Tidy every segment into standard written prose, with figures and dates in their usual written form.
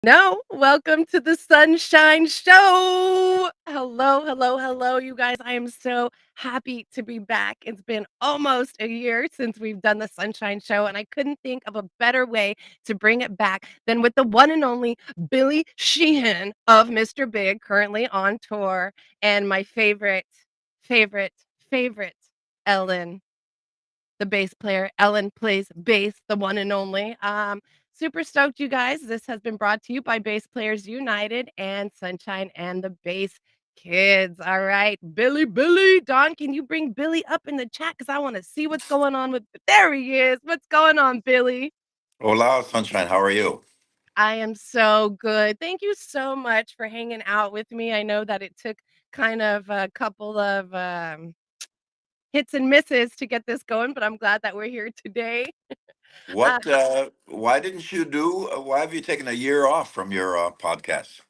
No, welcome to the Sunshine Show. Hello, hello, hello, you guys. I am so happy to be back. It's been almost a year since we've done the Sunshine Show, and I couldn't think of a better way to bring it back than with the one and only Billy Sheehan of Mr. Big, currently on tour, and my favorite, favorite Ellen, the bass player. Ellen plays bass, the one and only. Super stoked, you guys. This has been brought to you by Bass Players United and Sunshine and the Bass Kids. All right, Billy, Don, can you bring Billy up in the chat? Because I want to see what's going on with. There he is. What's going on, Billy? Hola, Sunshine. How are you? I am so good. Thank you so much for hanging out with me. I know that it took kind of a couple of hits and misses to get this going, but I'm glad that we're here today. Uh, Why didn't you do? Why have you taken a year off from your podcast?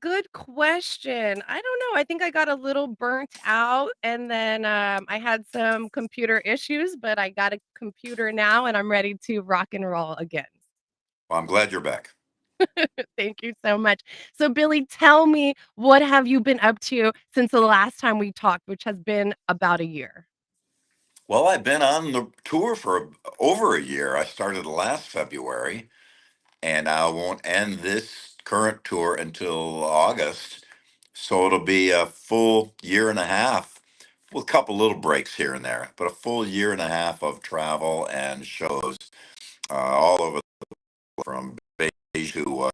Good question. I don't know. I think I got a little burnt out and then I had some computer issues, but I got a computer now and I'm ready to rock and roll again. Well, I'm glad you're back. Thank you so much. So Billy, tell me, what have you been up to since the last time we talked, which has been about a year? Well, I've been on the tour for over a year. I started last February, and I won't end this current tour until August. So it'll be a full year and a half, with a couple little breaks here and there, but a full year and a half of travel and shows all over from Beijing to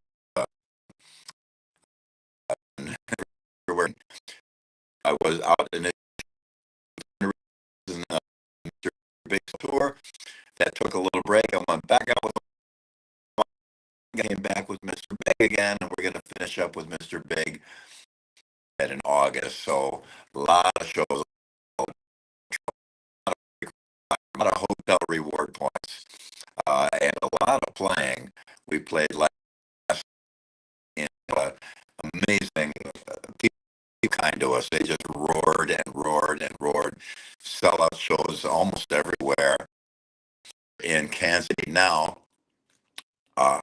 everywhere. I was out in a big tour that took a little break. I went back out with came back with Mr. Big again, and we're going to finish up with Mr. Big in August. So a lot of shows, a lot of hotel reward points, and a lot of playing. We played last in amazing people kind to us. They just roared and roared and roared. Sellout shows almost everywhere in Kansas City now. Our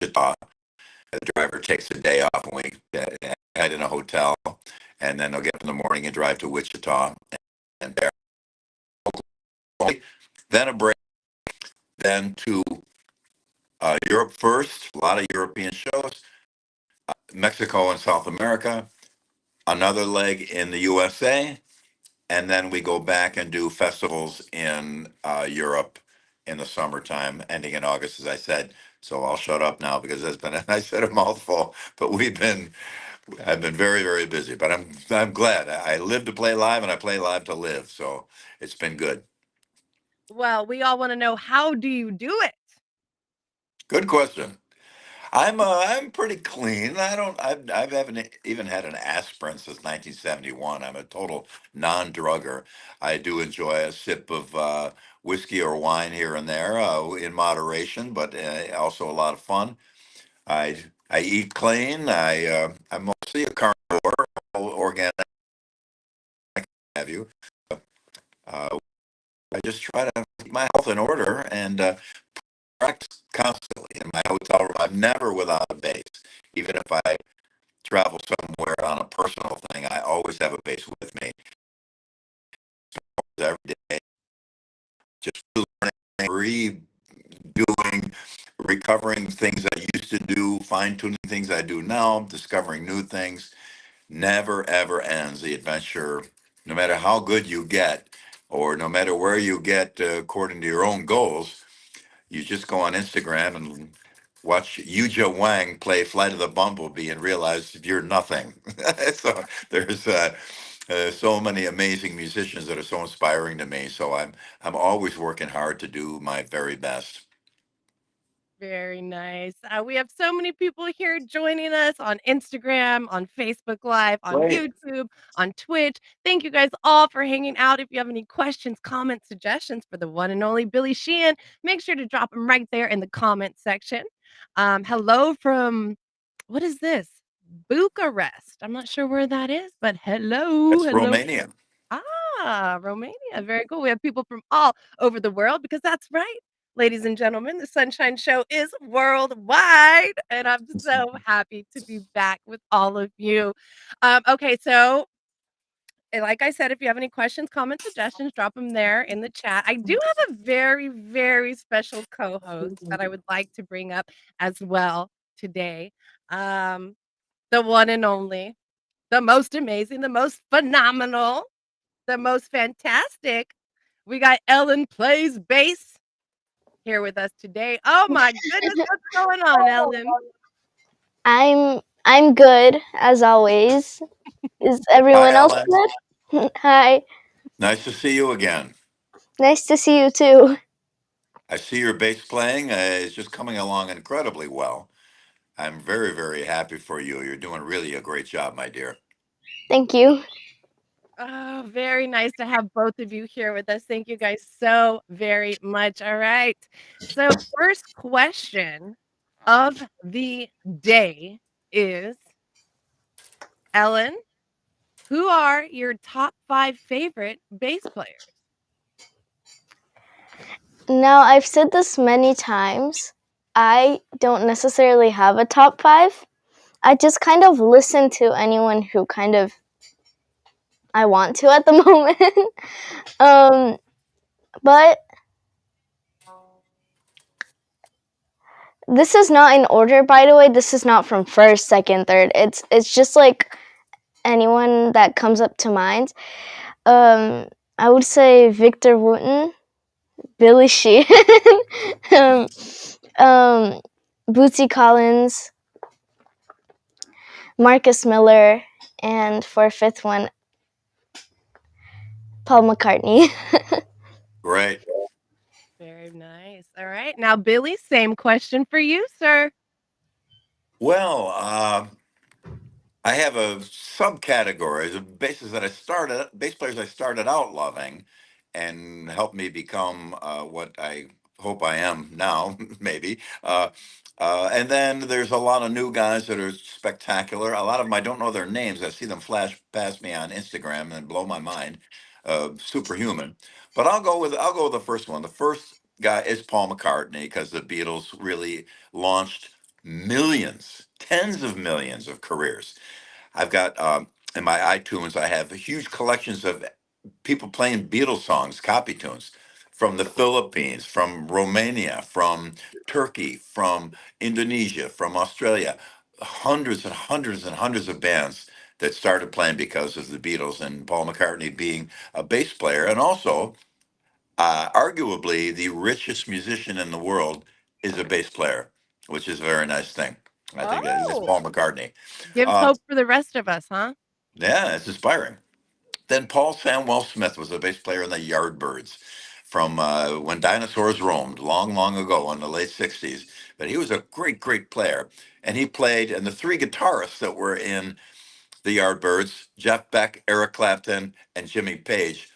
Wichita, the driver takes a day off and we head in a hotel, and then they'll get up in the morning and drive to Wichita and there. Then a break, then to Europe first, a lot of European shows, Mexico and South America, another leg in the USA, and then we go back and do festivals in Europe in the summertime, ending in August, as I said. So I'll shut up now because that's been, I said a mouthful, but I've been very, very busy, but I'm glad. I live to play live and I play live to live. So it's been good. Well, we all want to know, how do you do it? Good question. I'm pretty clean. I haven't even had an aspirin since 1971. I'm a total non-drugger. I do enjoy a sip of whiskey or wine here and there in moderation, but also a lot of fun. I eat clean. I'm mostly a carnivore, organic. Have you? Uh, I just try to keep my health in order and practice constantly in my hotel room. I'm never without a bass. Even if I travel somewhere on a personal thing, I always have a bass with me every day. Just learning, redoing, recovering things I used to do, fine tuning things I do now, discovering new things. Never ever ends the adventure, no matter how good you get, or no matter where you get according to your own goals. You just go on Instagram and watch Yuja Wang play Flight of the Bumblebee and realize you're nothing. So there's so many amazing musicians that are so inspiring to me. So I'm always working hard to do my very best. Very nice. We have so many people here joining us on Instagram, on Facebook Live, on Great. YouTube, on Twitch. Thank you guys all for hanging out. If you have any questions, comments, suggestions for the one and only Billy Sheehan, make sure to drop them right there in the comment section. Hello from, what is this? Bucharest. I'm not sure where that is, but hello, That's hello. Romania. Romania. Very cool. We have people from all over the world because that's right. Ladies and gentlemen, the Sunshine Show is worldwide, and I'm so happy to be back with all of you. Okay, so like I said, if you have any questions, comments, suggestions, drop them there in the chat. I do have a very, very special co-host that I would like to bring up as well today. Um, the one and only, the most amazing, the most phenomenal, the most fantastic. We got Ellen Plays Bass here with us today. Oh my goodness, what's going on, Ellen? I'm good as always. Is Hi, everyone else Ellen. good? Hi. Nice to see you again. Nice to see you too. I see your bass playing is just coming along incredibly well. I'm very, very happy for you. You're doing really a great job, my dear. Thank you. Oh, very nice to have both of you here with us. Thank you guys so very much. All right. So, first question of the day is Ellen, who are your top 5 favorite bass players? Now, I've said this many times. I don't necessarily have a top 5. I just kind of listen to anyone who kind of I want to at the moment. But this is not in order, by the way. This is not from first, second, third. It's just like anyone that comes up to mind. I would say Victor Wooten, Billy Sheehan, um, um, Bootsy Collins, Marcus Miller, and for a fifth one, Paul McCartney. Great. Very nice. All right. Now, Billy, same question for you, sir. Well, I have a subcategory of bass players I started out loving and helped me become what I hope I am now, maybe. And then there's a lot of new guys that are spectacular. A lot of them I don't know their names. I see them flash past me on Instagram and blow my mind. Superhuman. But I'll go with the first one. The first guy is Paul McCartney because the Beatles really launched millions, tens of millions of careers. I've got in my iTunes, I have huge collections of people playing Beatles songs, copy tunes from the Philippines, from Romania, from Turkey, from Indonesia, from Australia. Hundreds and hundreds and hundreds of bands that started playing because of the Beatles and Paul McCartney being a bass player and also arguably the richest musician in the world is a bass player, which is a very nice thing. I think that is Oh, Paul McCartney. gives Uh, hope for the rest of us, huh? yeah, it's inspiring. Then Paul Samwell Smith was a bass player in the Yardbirds from when dinosaurs roamed long, long ago in the late 60s. But he was a great, great player. And he played, and the three guitarists that were in the Yardbirds, Jeff Beck, Eric Clapton, and Jimmy Page,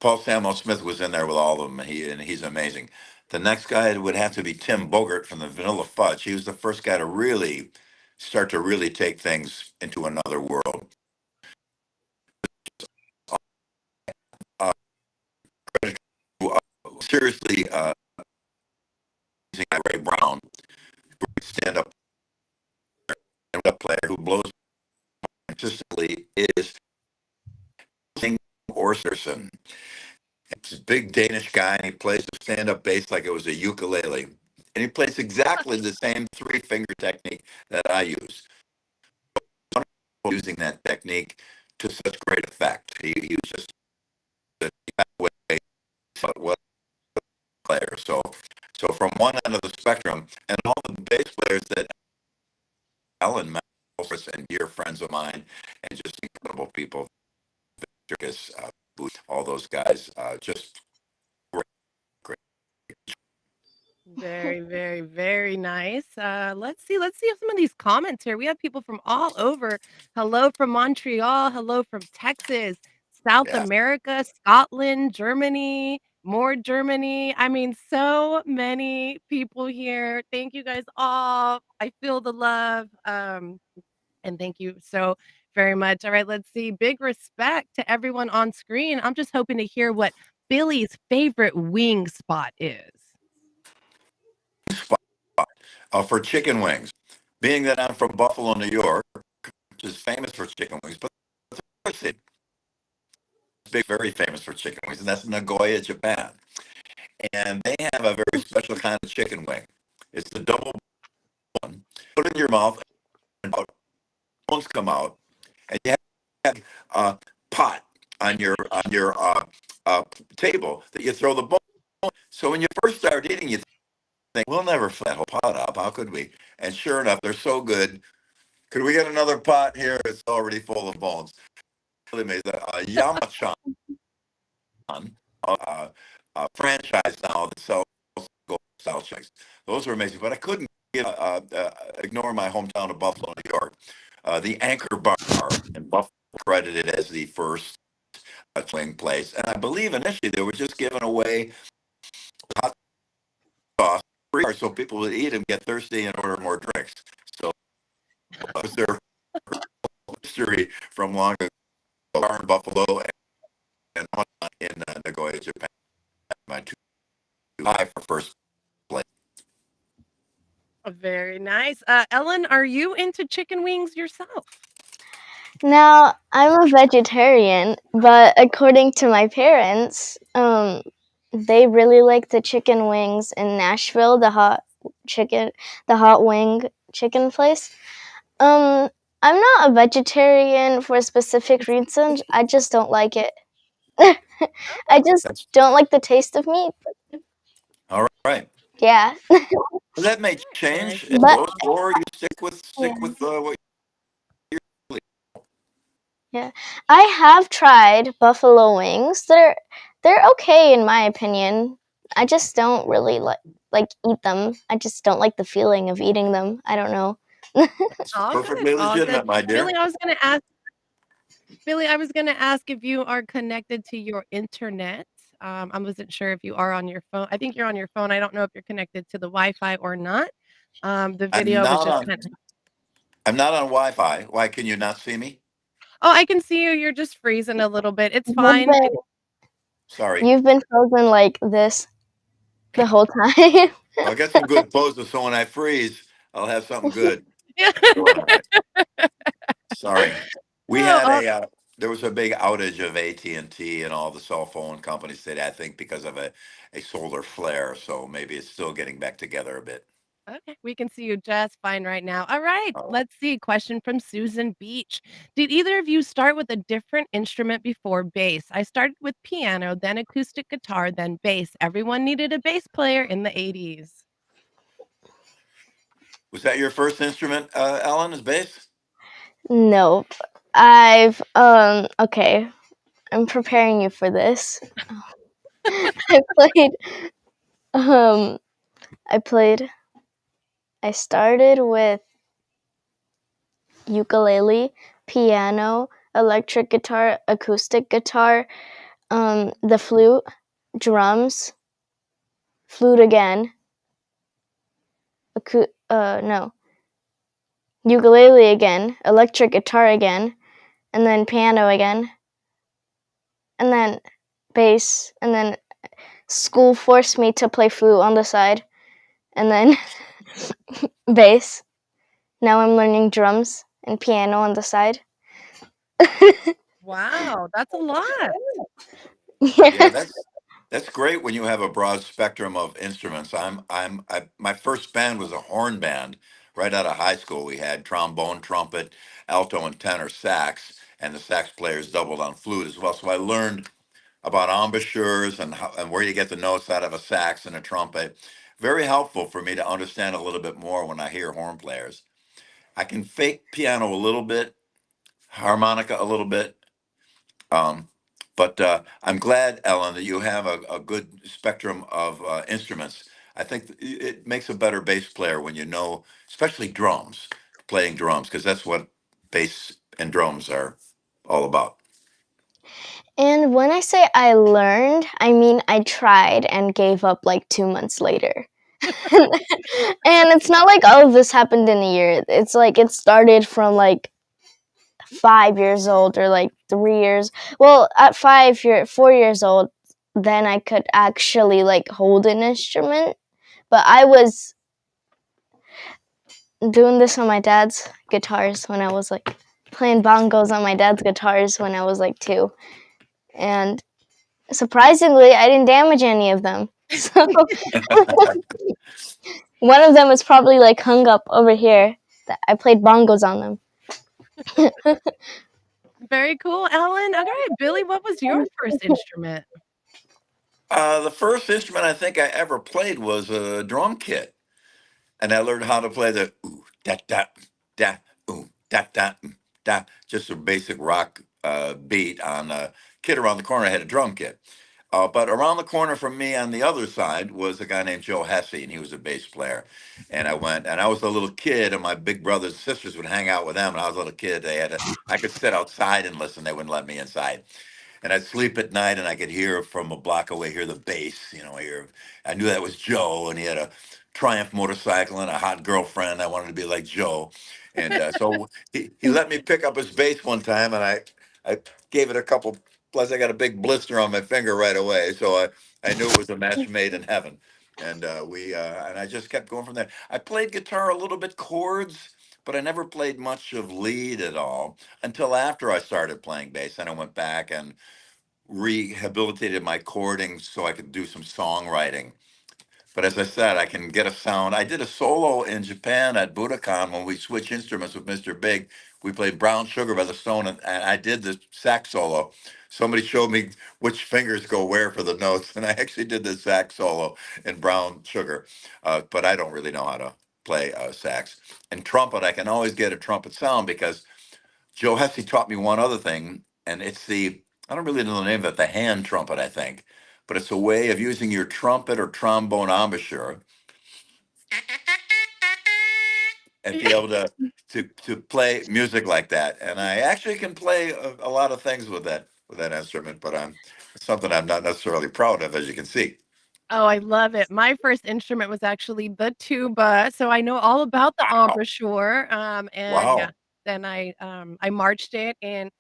Paul Samuel Smith was in there with all of them, and he's amazing. The next guy would have to be Tim Bogert from the Vanilla Fudge. He was the first guy to really start to really take things into another world. Uh, seriously, Ray Brown, stand-up player who blows consistently is Orserson. He's a big Danish guy, and he plays the stand-up bass like it was a ukulele. And he plays exactly the same three-finger technique that I use. Using that technique to such great effect. He was just a way what player. So from one end of the spectrum, and all the bass players that Alan Melfors and dear friends of mine, and just incredible people, all those guys, just great, great. Very, very, very nice. Let's see some of these comments here. We have people from all over. Hello from Montreal. Hello from Texas, South Yeah. America, Scotland, Germany, more Germany. I mean, so many people here. Thank you guys all. I feel the love. And thank you so very much. All right, let's see. Big respect to everyone on screen. I'm just hoping to hear what Billy's favorite wing spot is. for chicken wings. Being that I'm from Buffalo, New York, which is famous for chicken wings, but it's big, very famous for chicken wings, and that's Nagoya, Japan. And they have a very special kind of chicken wing. It's the double one. Put it in your mouth, and bones come out, and you have a pot on your table that you throw the bone. So when you first start eating, you think, we'll never fill that whole pot up. How could we? And sure enough, they're so good. Could we get another pot here? It's already full of bones. Really amazing. Yamachan, franchise now that sells style checks. Those are amazing. But I couldn't ignore my hometown of Buffalo, New York. The Anchor Bar in Buffalo, credited as the first swing place. And I believe initially they were just giving away hot sauce free so people would eat and get thirsty and order more drinks. So that was their history from long ago in Buffalo and in Nagoya, Japan. My two high for first place. Very nice. Ellen, are you into chicken wings yourself? Now, I'm a vegetarian, but according to my parents, they really like the chicken wings in Nashville, the hot wing chicken place. I'm not a vegetarian for a specific reason. I just don't like it. I just don't like the taste of meat. All right. Yeah. That may change as But goes, or you stick with what yeah, I have tried buffalo wings. They're okay in my opinion. I just don't really like eat them. I just don't like the feeling of eating them. I don't know. It's All good, perfectly all good. legitimate, my dear. Billy, I was gonna ask if you are connected to your internet. I wasn't sure if you are on your phone. I think you're on your phone. I don't know if you're connected to the Wi-Fi or not. The I'm video was not just on. kind of. I'm not on Wi-Fi. Why can you not see me? Oh, I can see you. You're just freezing a little bit. It's You've fine. been, Sorry. you've been frozen like this the whole time. I'll get some good poses so when I freeze, I'll have something good Yeah. going on. Sorry. We Oh, had there was a big outage of AT&T and all the cell phone companies today, I think because of a solar flare. So maybe it's still getting back together a bit. okay. We can see you just fine right now. All right. Oh. Let's see. Question from Susan Beach. Did either of you start with a different instrument before bass? I started with piano, then acoustic guitar, then bass. Everyone needed a bass player in the 80s. Was that your first instrument, Ellen, is bass? Nope. I've okay. I'm preparing you for this. I played um I played I started with ukulele, piano, electric guitar, acoustic guitar, the flute, drums, flute again, no, ukulele again, electric guitar again, and then piano again, and then bass, and then school forced me to play flute on the side, and then bass. Now I'm learning drums and piano on the side. Wow, that's a lot. Yeah, Yeah. that's great when you have a broad spectrum of instruments. My first band was a horn band. Right out of high school, we had trombone, trumpet, alto, and tenor sax, and the sax players doubled on flute as well. So I learned about embouchures and where you get the notes out of a sax and a trumpet. Very helpful for me to understand a little bit more when I hear horn players. I can fake piano a little bit, harmonica a little bit, um, but I'm glad, Ellen, that you have a good spectrum of instruments. I think it makes a better bass player when you know, especially drums, playing drums, because that's what bass and drums are all about. And when I say I learned, I mean I tried and gave up like 2 months later. And it's not like all of this happened in a year. It's like it started from like 5 years old or like 3 years. Well, at 4 years old, then I could actually like hold an instrument. But doing this on my dad's guitars when I was like playing bongos on my dad's guitars when I was like 2, and surprisingly, I didn't damage any of them. So one of them is probably like hung up over here. That I played bongos on them. Very cool, Ellen. All right, Billy, what was your first instrument? The first instrument I think I ever played was a drum kit, and I learned how to play the ooh da da da ooh da da da, just a basic rock beat on a kid around the corner had a drum kit. But around the corner from me on the other side was a guy named Joe Hesse, and he was a bass player. And I went, and I was a little kid, and my big brothers and sisters would hang out with them. And I was a little kid. I could sit outside and listen. They wouldn't let me inside. And I'd sleep at night, and I could hear from a block away, hear the bass. I knew that was Joe, and he had a Triumph motorcycle and a hot girlfriend. I wanted to be like Joe, and so he let me pick up his bass one time, and I gave it a couple. Plus, I got a big blister on my finger right away, so I knew it was a match made in heaven. And and I just kept going from there. I played guitar a little bit chords, but I never played much of lead at all until after I started playing bass. And I went back and rehabilitated my chording so I could do some songwriting. But as I said, I can get a sound. I did a solo in Japan at Budokan when we switched instruments with Mr. Big. We played Brown Sugar by the Stone, and I did the sax solo. Somebody showed me which fingers go where for the notes, and I actually did the sax solo in Brown Sugar. But I don't really know how to play sax. And trumpet, I can always get a trumpet sound because Joe Hesse taught me one other thing, and it's I don't really know the name of it, the hand trumpet, I think. But it's a way of using your trumpet or trombone embouchure and be able to play music like that. And I actually can play a lot of things with that instrument, but it's something I'm not necessarily proud of, as you can see. Oh, I love it. My first instrument was actually the tuba, so I know all about the Wow. embouchure, and yeah, Wow. then I marched it in,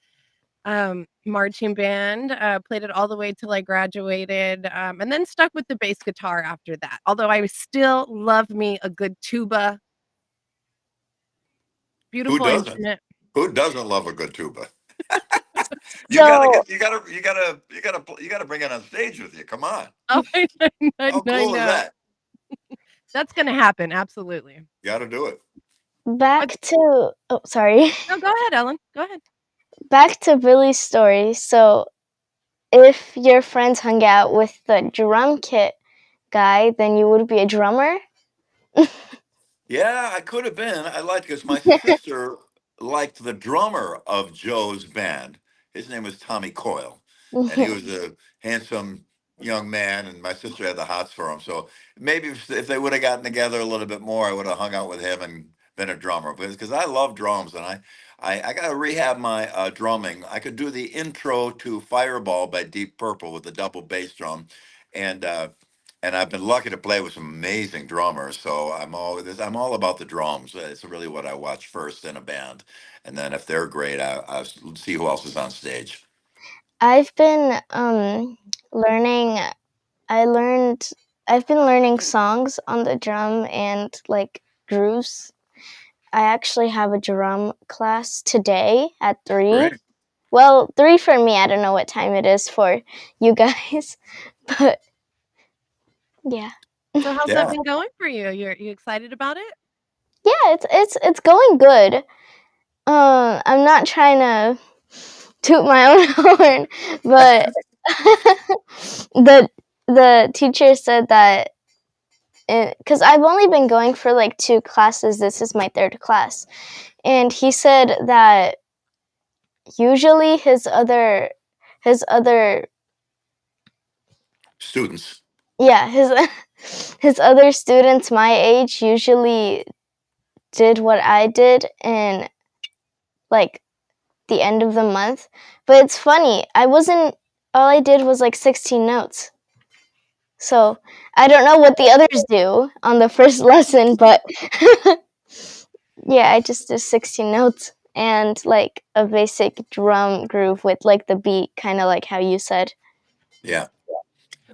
marching band, played it all the way till I graduated, and then stuck with the bass guitar after that, although I still love me a good tuba. Who Beautiful doesn't? instrument. Who doesn't love a good tuba? So You gotta bring it on stage with you. Come on. Oh, How I cool is know. that? That's gonna happen, absolutely. You got to do it. But back to oh sorry, no, go ahead, Ellen, go ahead. back to Billy's story. So if your friends hung out with the drum kit guy, then you would be a drummer. Yeah, I could have been. I liked because my sister liked the drummer of Joe's band. His name was Tommy Coyle, and he was a handsome young man, and my sister had the hots for him. So maybe if they would have gotten together a little bit more, I would have hung out with him and been a drummer. Because I love drums, and I got to rehab my drumming. I could do the intro to Fireball by Deep Purple with the double bass drum, and I've been lucky to play with some amazing drummers. So I'm all about the drums. It's really what I watch first in a band, and then if they're great, I see who else is on stage. I've been learning. I learned. I've been learning songs on the drum and like grooves. I actually have a drum class today at 3. Great. Well, 3 for me. I don't know what time it is for you guys, but yeah. So how's that Yeah. been going for you? You excited about it? Yeah, it's going good. I'm not trying to toot my own horn, but the the teacher said that because I've only been going for like 2 classes. This is my 3rd class, and he said that usually his other Students. yeah his other students my age usually did what I did in like the end of the month. But it's funny, all I did was like 16 notes. So I don't know what the others do on the first lesson, but yeah, I just did 16 notes and like a basic drum groove with like the beat, kind of like how you said. Yeah.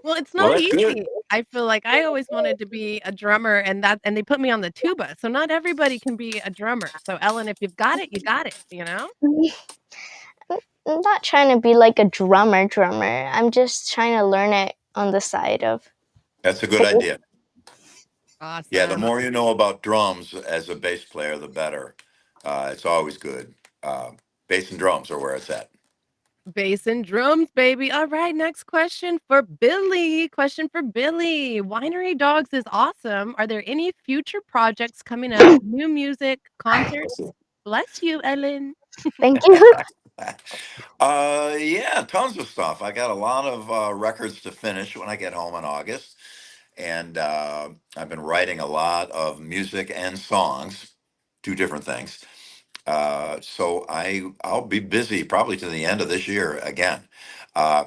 Well, it's Well, not that's good. easy. I feel like I always wanted to be a drummer and they put me on the tuba, so not everybody can be a drummer. So Ellen, if you've got it, you got it, you know? I'm not trying to be like a drummer. I'm just trying to learn it on the side of. That's a good idea. Yeah, the Awesome. more you know about drums as a bass player, the better. It's always good. Bass and drums are where it's at. Bass and drums, baby. All right, next question for Billy. Question for Billy. Winery Dogs is awesome. Are there any future projects coming up? New music, concerts? Bless you, Ellen. Thank you. Yeah, tons of stuff. I got a lot of records to finish when I get home in August, and I've been writing a lot of music and songs, two different things. So I'll be busy probably to the end of this year again. Uh,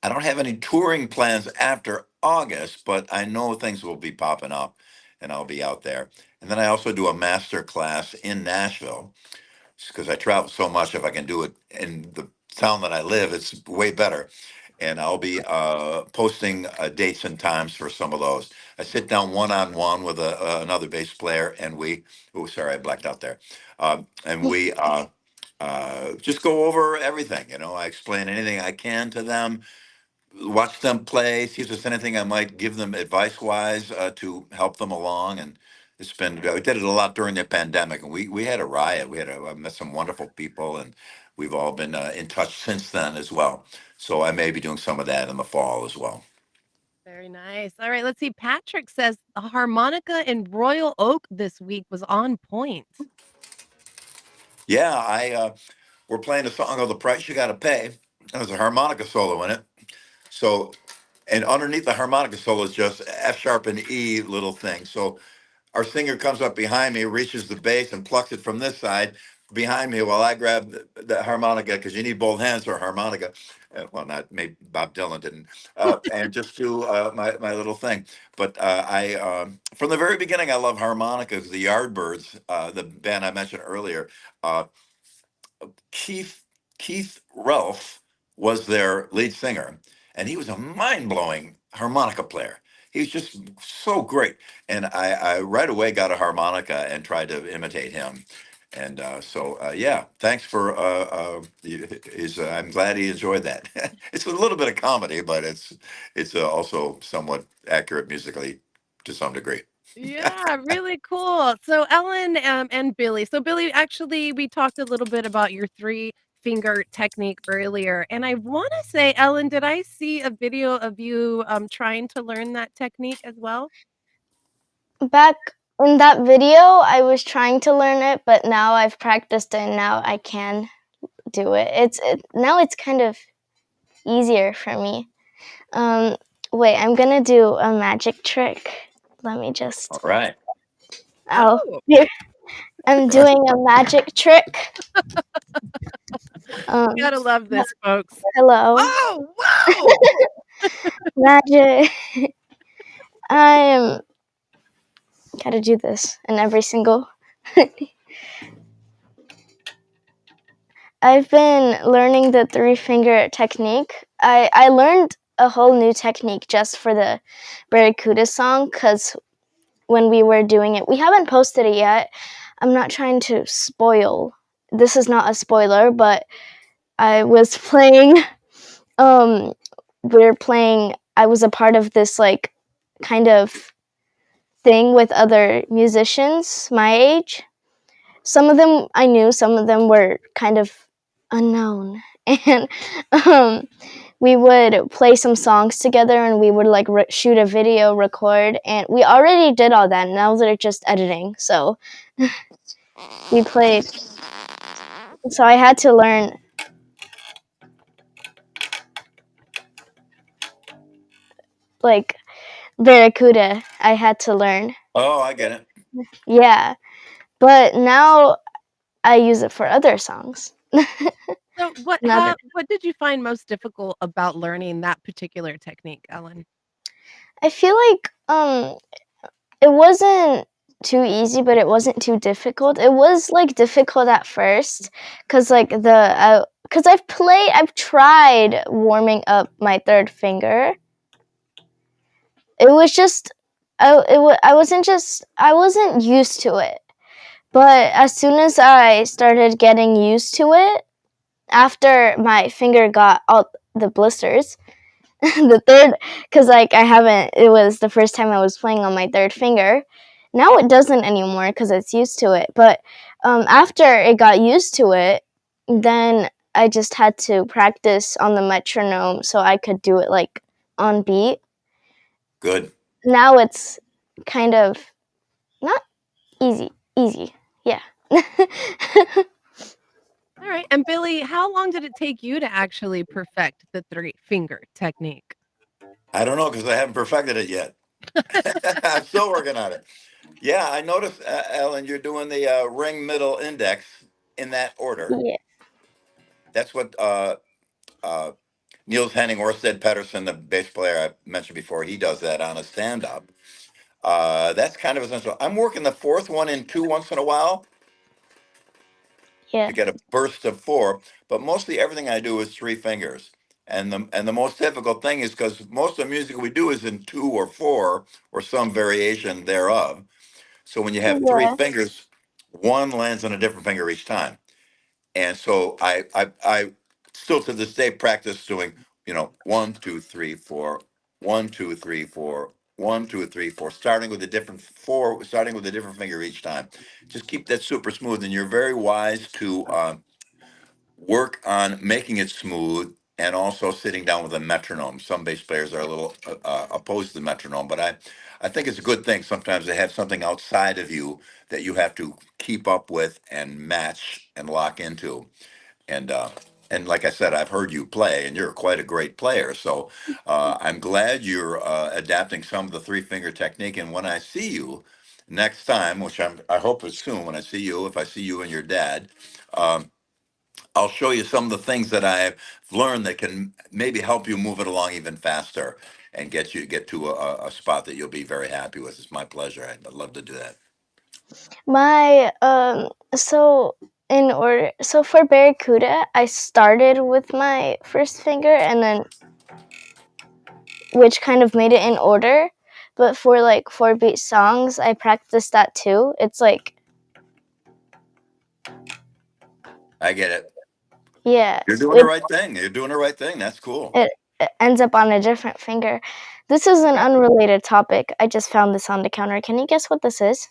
I don't have any touring plans after August, but I know things will be popping up, and I'll be out there. And then I also do a master class in Nashville because I travel so much. If I can do it in the town that I live, it's way better. And I'll be posting dates and times for some of those. I sit down one on one with another bass player, and we. Oh, sorry, I blacked out there. And we just go over everything. You know, I explain anything I can to them, watch them play, see if there's anything I might give them advice wise to help them along. And it's been, we did it a lot during the pandemic, and we had a riot. I met some wonderful people, and we've all been in touch since then as well. So I may be doing some of that in the fall as well. Very nice. All right, let's see. Patrick says the harmonica in Royal Oak this week was on point. Yeah, we're playing a song called "The Price You Got to Pay." There's a harmonica solo in it. So, and underneath the harmonica solo is just F sharp and E little thing. So our singer comes up behind me, reaches the bass, and plucks it from this side behind me while I grab the harmonica because you need both hands for a harmonica. Well, not maybe Bob Dylan didn't, and just do my little thing. But from the very beginning, I love harmonicas. The Yardbirds, the band I mentioned earlier, uh, Keith Keith Relf was their lead singer, and he was a mind-blowing harmonica player. He was just so great, and I right away got a harmonica and tried to imitate him. And yeah, thanks for I'm glad he enjoyed that. It's a little bit of comedy, but it's also somewhat accurate musically to some degree. Yeah, really cool. So Ellen, and Billy. So Billy, actually, we talked a little bit about your three-finger technique earlier, and I wanna say, Ellen, did I see a video of you, trying to learn that technique as well? Back in that video, I was trying to learn it, but now I've practiced it and now I can do it. Now it's kind of easier for me. Um, Wait, I'm gonna do a magic trick. Let me All just. right. Oh, Oh, here. I'm doing a magic trick. gotta love this, folks. Hello. Oh, wow! Magic. I'm gotta do this in every single. I've been learning the three finger technique. I learned a whole new technique just for the Barracuda song because when we were doing it, we haven't posted it yet. I'm not trying to spoil. This is not a spoiler, but I was playing. We were playing. I was a part of this like kind of thing with other musicians my age. Some of them I knew, some of them were kind of unknown, and we would play some songs together, and we would like shoot a video, record, and we already did all that. Now they're just editing, so we played. So I had to learn like Barracuda. I had to learn, Oh, I get it. yeah. But now I use it for other songs. So Another. what did you find most difficult about learning that particular technique, Ellen? I feel like it wasn't too easy, but it wasn't too difficult. It was like difficult at first because like because I've tried warming up my third finger, It was just I wasn't used to it. But as soon as I started getting used to it, after my finger got all the blisters, the third, because like I haven't, it was the first time I was playing on my third finger. Now it doesn't anymore because it's used to it. But after it got used to it, then I just had to practice on the metronome so I could do it like on beat. Good. Now it's kind of not easy. Yeah. All right. And Billy, how long did it take you to actually perfect the three finger technique? I don't know because I haven't perfected it yet. I'm still working on it. Yeah, I noticed, Ellen, you're doing the ring middle index in that order. Yeah. That's what Niels Henning Orsted Pedersen, the bass player I mentioned before, he does that on a stand up. That's kind of essential. I'm working the fourth one in two once in a while Yeah. to get a burst of four, but mostly everything I do is three fingers. And the most difficult thing is because most of the music we do is in two or four or some variation thereof. So when you have three Yeah. fingers, one lands on a different finger each time. And so I still to this day practice doing, 1, 2, 3, 4, 1, 2, 3, 4, 1, 2, 3, 4, starting with a different finger each time. Just keep that super smooth, and you're very wise to work on making it smooth and also sitting down with a metronome. Some bass players are a little opposed to the metronome, but I think it's a good thing sometimes to have something outside of you that you have to keep up with and match and lock into. And like I said, I've heard you play, and you're quite a great player. So I'm glad you're adapting some of the three finger technique. And when I see you next time, which I hope is soon, when I see you, if I see you and your dad, um, I'll show you some of the things that I've learned that can maybe help you move it along even faster and get to a spot that you'll be very happy with. It's my pleasure. I'd love to do that. My so in order so for Barracuda, I started with my first finger and then which kind of made it in order. But for like 4-beat songs, I practiced that too. It's like I get it. yeah, You're doing the it right thing. You're doing the right thing. That's cool. it ends up on a different finger. This is an Yeah. unrelated topic. I just found this on the counter. Can you guess what this is?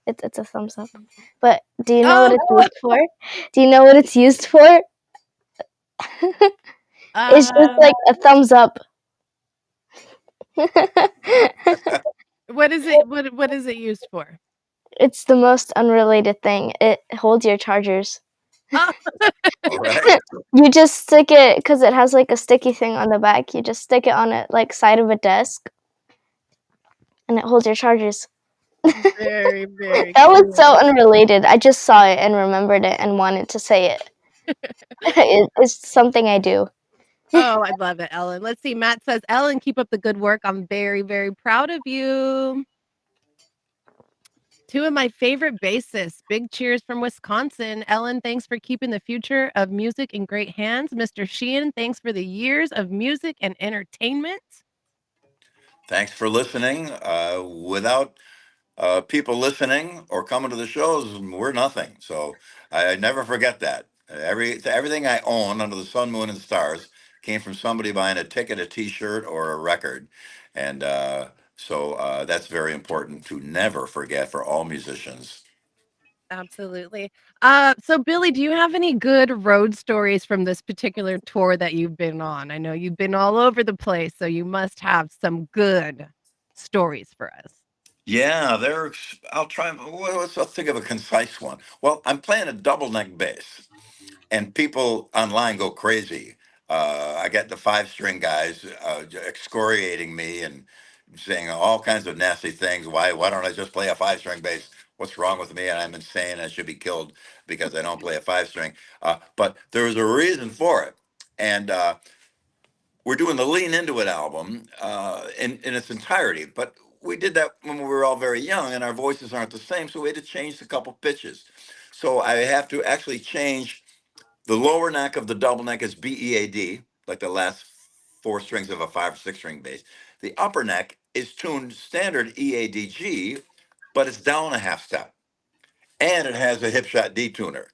It's a thumbs up. But do you know what Oh, it's used for? Do you know what it's used for? It's just um, like a thumbs up. what is it? What is it used for? It's the most unrelated thing. It holds your chargers. Oh, All right. You just stick it because it has like a sticky thing on the back. You just stick it on it like side of a desk, and it holds your chargers. very, very That was so cool. unrelated. I just saw it and remembered it and wanted to say it. It's something I do. Oh, I love it, Ellen. Let's see. Matt says, Ellen, keep up the good work. I'm very, very proud of you. Two of my favorite bassists. Big cheers from Wisconsin. Ellen, thanks for keeping the future of music in great hands. Mr. Sheehan, thanks for the years of music and entertainment. Thanks for listening. Without people listening or coming to the shows, we're nothing. So I never forget that. Everything I own under the sun, moon, and stars came from somebody buying a ticket, a T-shirt, or a record, and so that's very important to never forget for all musicians. Absolutely. So Billy, do you have any good road stories from this particular tour that you've been on? I know you've been all over the place, so you must have some good stories for us. Yeah, there's. I'll try. I'll think of a concise one. Well, I'm playing a double neck bass, and people online go crazy. I got the five-string guys excoriating me and saying all kinds of nasty things. Why don't I just play a five-string bass? What's wrong with me? And I'm insane. I should be killed because I don't play a five-string. But there was a reason for it, and we're doing the Lean Into It album in its entirety. But we did that when we were all very young, and our voices aren't the same, so we had to change a couple pitches. So I have to actually change the lower neck of the double neck is BEAD, like the last four strings of a 5 or 6 string bass. The upper neck is tuned standard EADG, but it's down a half step, and it has a hip shot detuner.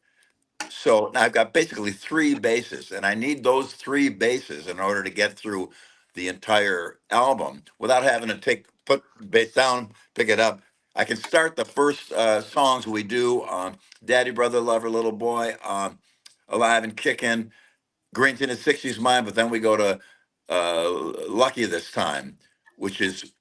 So now I've got basically three basses, and I need those three basses in order to get through the entire album without having to put bass down, pick it up. I can start the first songs we do on Daddy, Brother, Lover, Little Boy, Alive and Kickin', Green Tinted 60s Mind, but then we go to Lucky this time, which is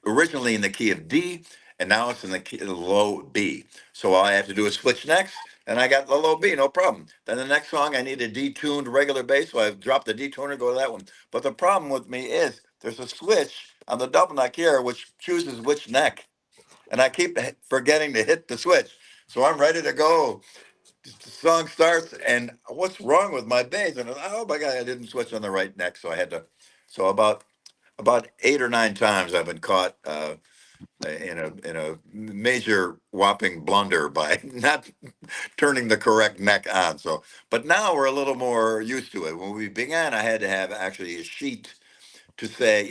originally in the key of D, and now it's in the key of low B. So all I have to do is switch next, and I got the low B, no problem. Then the next song, I need a detuned regular bass, so I drop the detuner, go to that one. But the problem with me is there's a switch on the double neck here, which chooses which neck, and I keep forgetting to hit the switch. So I'm ready to go. The song starts, and what's wrong with my bass? And oh my god, I didn't switch on the right neck, so I had to. So about 8 or 9 times I've been caught in a major whopping blunder by not turning the correct neck on. So, but now we're a little more used to it. When we began, I had to have actually a sheet to say,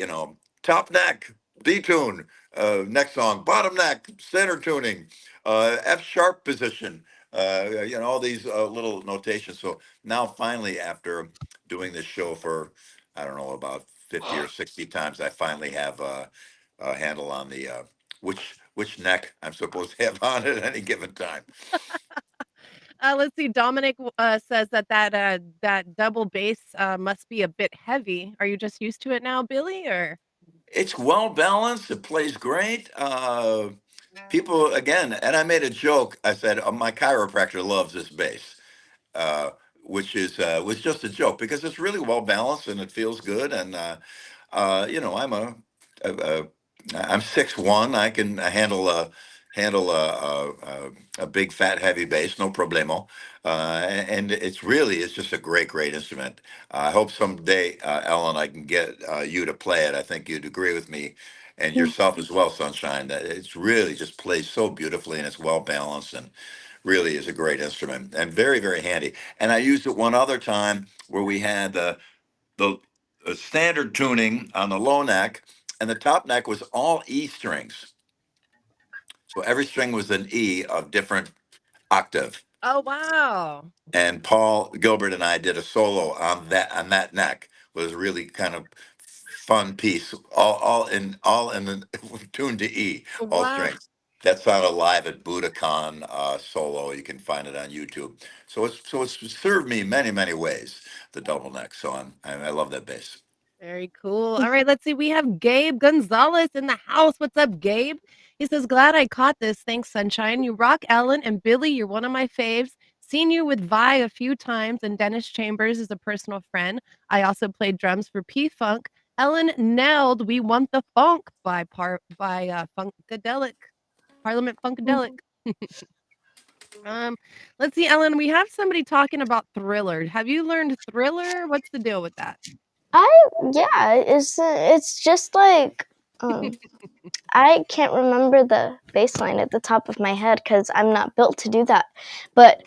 top neck, D tune, next song, bottom neck, center tuning, F sharp position, all these little notations. So now finally, after doing this show for, I don't know, about 50 or 60 times, I finally have a handle on the which neck I'm supposed to have on at any given time. Let's see. Dominic says that double bass must be a bit heavy. Are you just used to it now, Billy? Or It's well balanced. It plays great. People again, and I made a joke. I said my chiropractor loves this bass, uh, which is was just a joke because it's really well balanced and it feels good. And a, a I'm 6'1". I can handle a big fat heavy bass, no problemo. And it's just a great instrument. I hope someday, Ellen, I can get you to play it. I think you'd agree with me, and yourself as well, Sunshine. That it's really just plays so beautifully and it's well balanced and really is a great instrument and very handy. And I used it one other time where we had the standard tuning on the low neck, and the top neck was all E strings. So every string was an E of different octave. oh wow, And Paul Gilbert and I did a solo on that neck. It was a really kind of fun piece, all in the tuned to E, all wow. strings. That sounded live at Budokan solo. You can find it on YouTube. So it's served me many ways, the double neck. So I love that bass. Very cool. All right, let's see. We have Gabe Gonzalez in the house. What's up, Gabe? He says, glad I caught this. Thanks, Sunshine. You rock, Ellen and Billy. You're one of my faves. Seen you with Vi a few times, and Dennis Chambers is a personal friend. I also played drums for P Funk. Ellen nailed "We Want the Funk" by Funkadelic, Parliament Funkadelic. Um, let's see, Ellen. We have somebody talking about Thriller. Have you learned Thriller? What's the deal with that? It's just like I can't remember the bass line at the top of my head because I'm not built to do that. But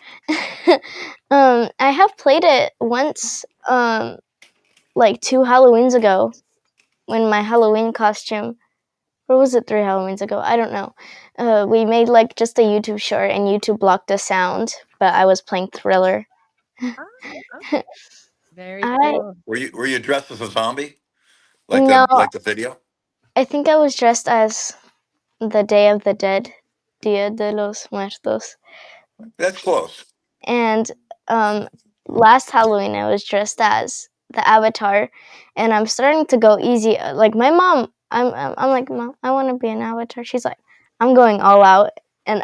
I have played it once, like 2 Halloweens ago, when my Halloween costume, or was it 3 Halloweens ago? I don't know. We made like just a YouTube short, and YouTube blocked the sound, but I was playing Thriller. Oh, okay. Very I cool. Were you dressed as a zombie like no, the video? I think I was dressed as the Day of the Dead, Dia de los Muertos. That's close. And last Halloween, I was dressed as the Avatar, and I'm starting to go easy. Like my mom, I'm like, Mom, I want to be an Avatar. She's like, I'm going all out, and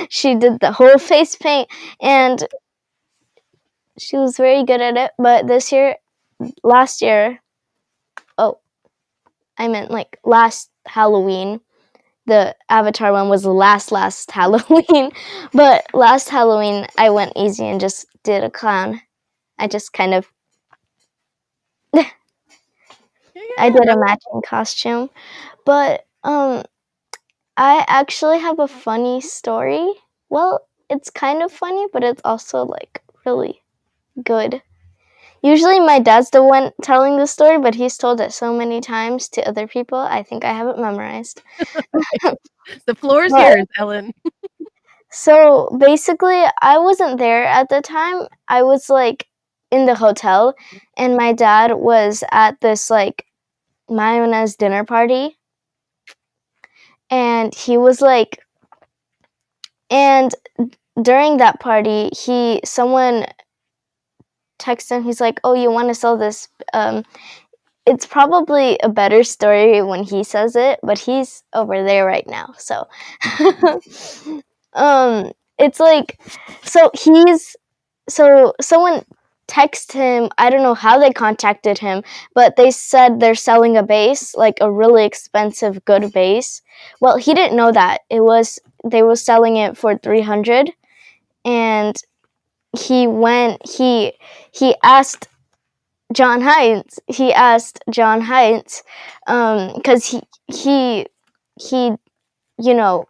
she did the whole face paint, and she was very good at it. But last year, oh, I meant like last Halloween, the Avatar one was the last Halloween. But last Halloween, I went easy and just did a clown. I just kind of I Yeah. did a matching costume. But I actually have a funny story. Well, it's kind of funny, but it's also like really good. Usually my dad's the one telling the story, but he's told it so many times to other people, I think I have it memorized. The floor is But yours, Ellen. so basically, I wasn't there at the time. I was like in the hotel, and my dad was at this like mayonnaise dinner party, and he was like, and during that party, someone texted him. He's like, "Oh, you want to sell this?" It's probably a better story when he says it, but he's over there right now, so it's like, so someone texted him. I don't know how they contacted him, but they said they're selling a bass, like a really expensive good bass. Well, he didn't know that they were selling it for 300, and he asked John Heinz, because he you know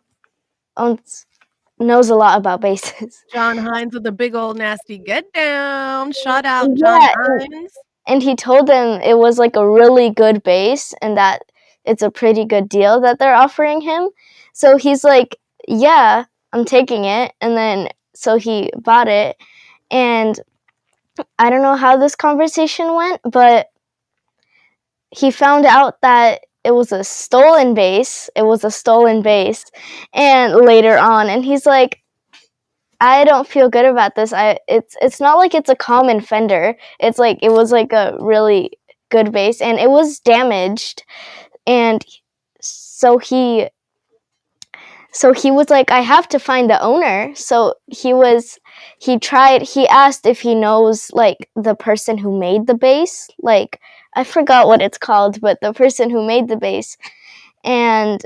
knows a lot about basses. John Hines with a big old nasty get down. Shout out John Yeah, Hines. and he told them it was like a really good bass and that it's a pretty good deal that they're offering him. So he's like, "Yeah, I'm taking it." And then so he bought it, and I don't know how this conversation went, but he found out that it was a stolen bass. It was a stolen bass, and later on, and he's like, "I don't feel good about this. It's not like it's a common Fender. It's like it was like a really good bass, and it was damaged." And so he was like, "I have to find the owner." So he asked if he knows like the person who made the bass. Like, I forgot what it's called, but the person who made the bass. And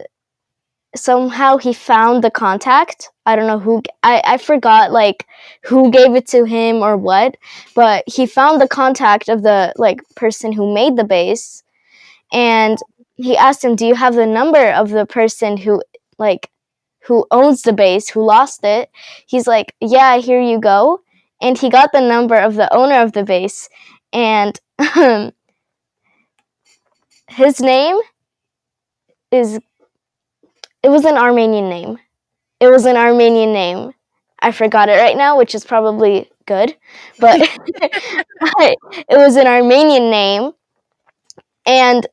somehow he found the contact. I don't know who, I forgot like who gave it to him or what, but he found the contact of the like person who made the bass, and he asked him, "Do you have the number of the person who owns the bass, who lost it?" He's like, "Yeah, here you go." And he got the number of the owner of the bass, and his name is, it was an Armenian name. It was an Armenian name. I forgot it right now, which is probably good, but it was an Armenian name, and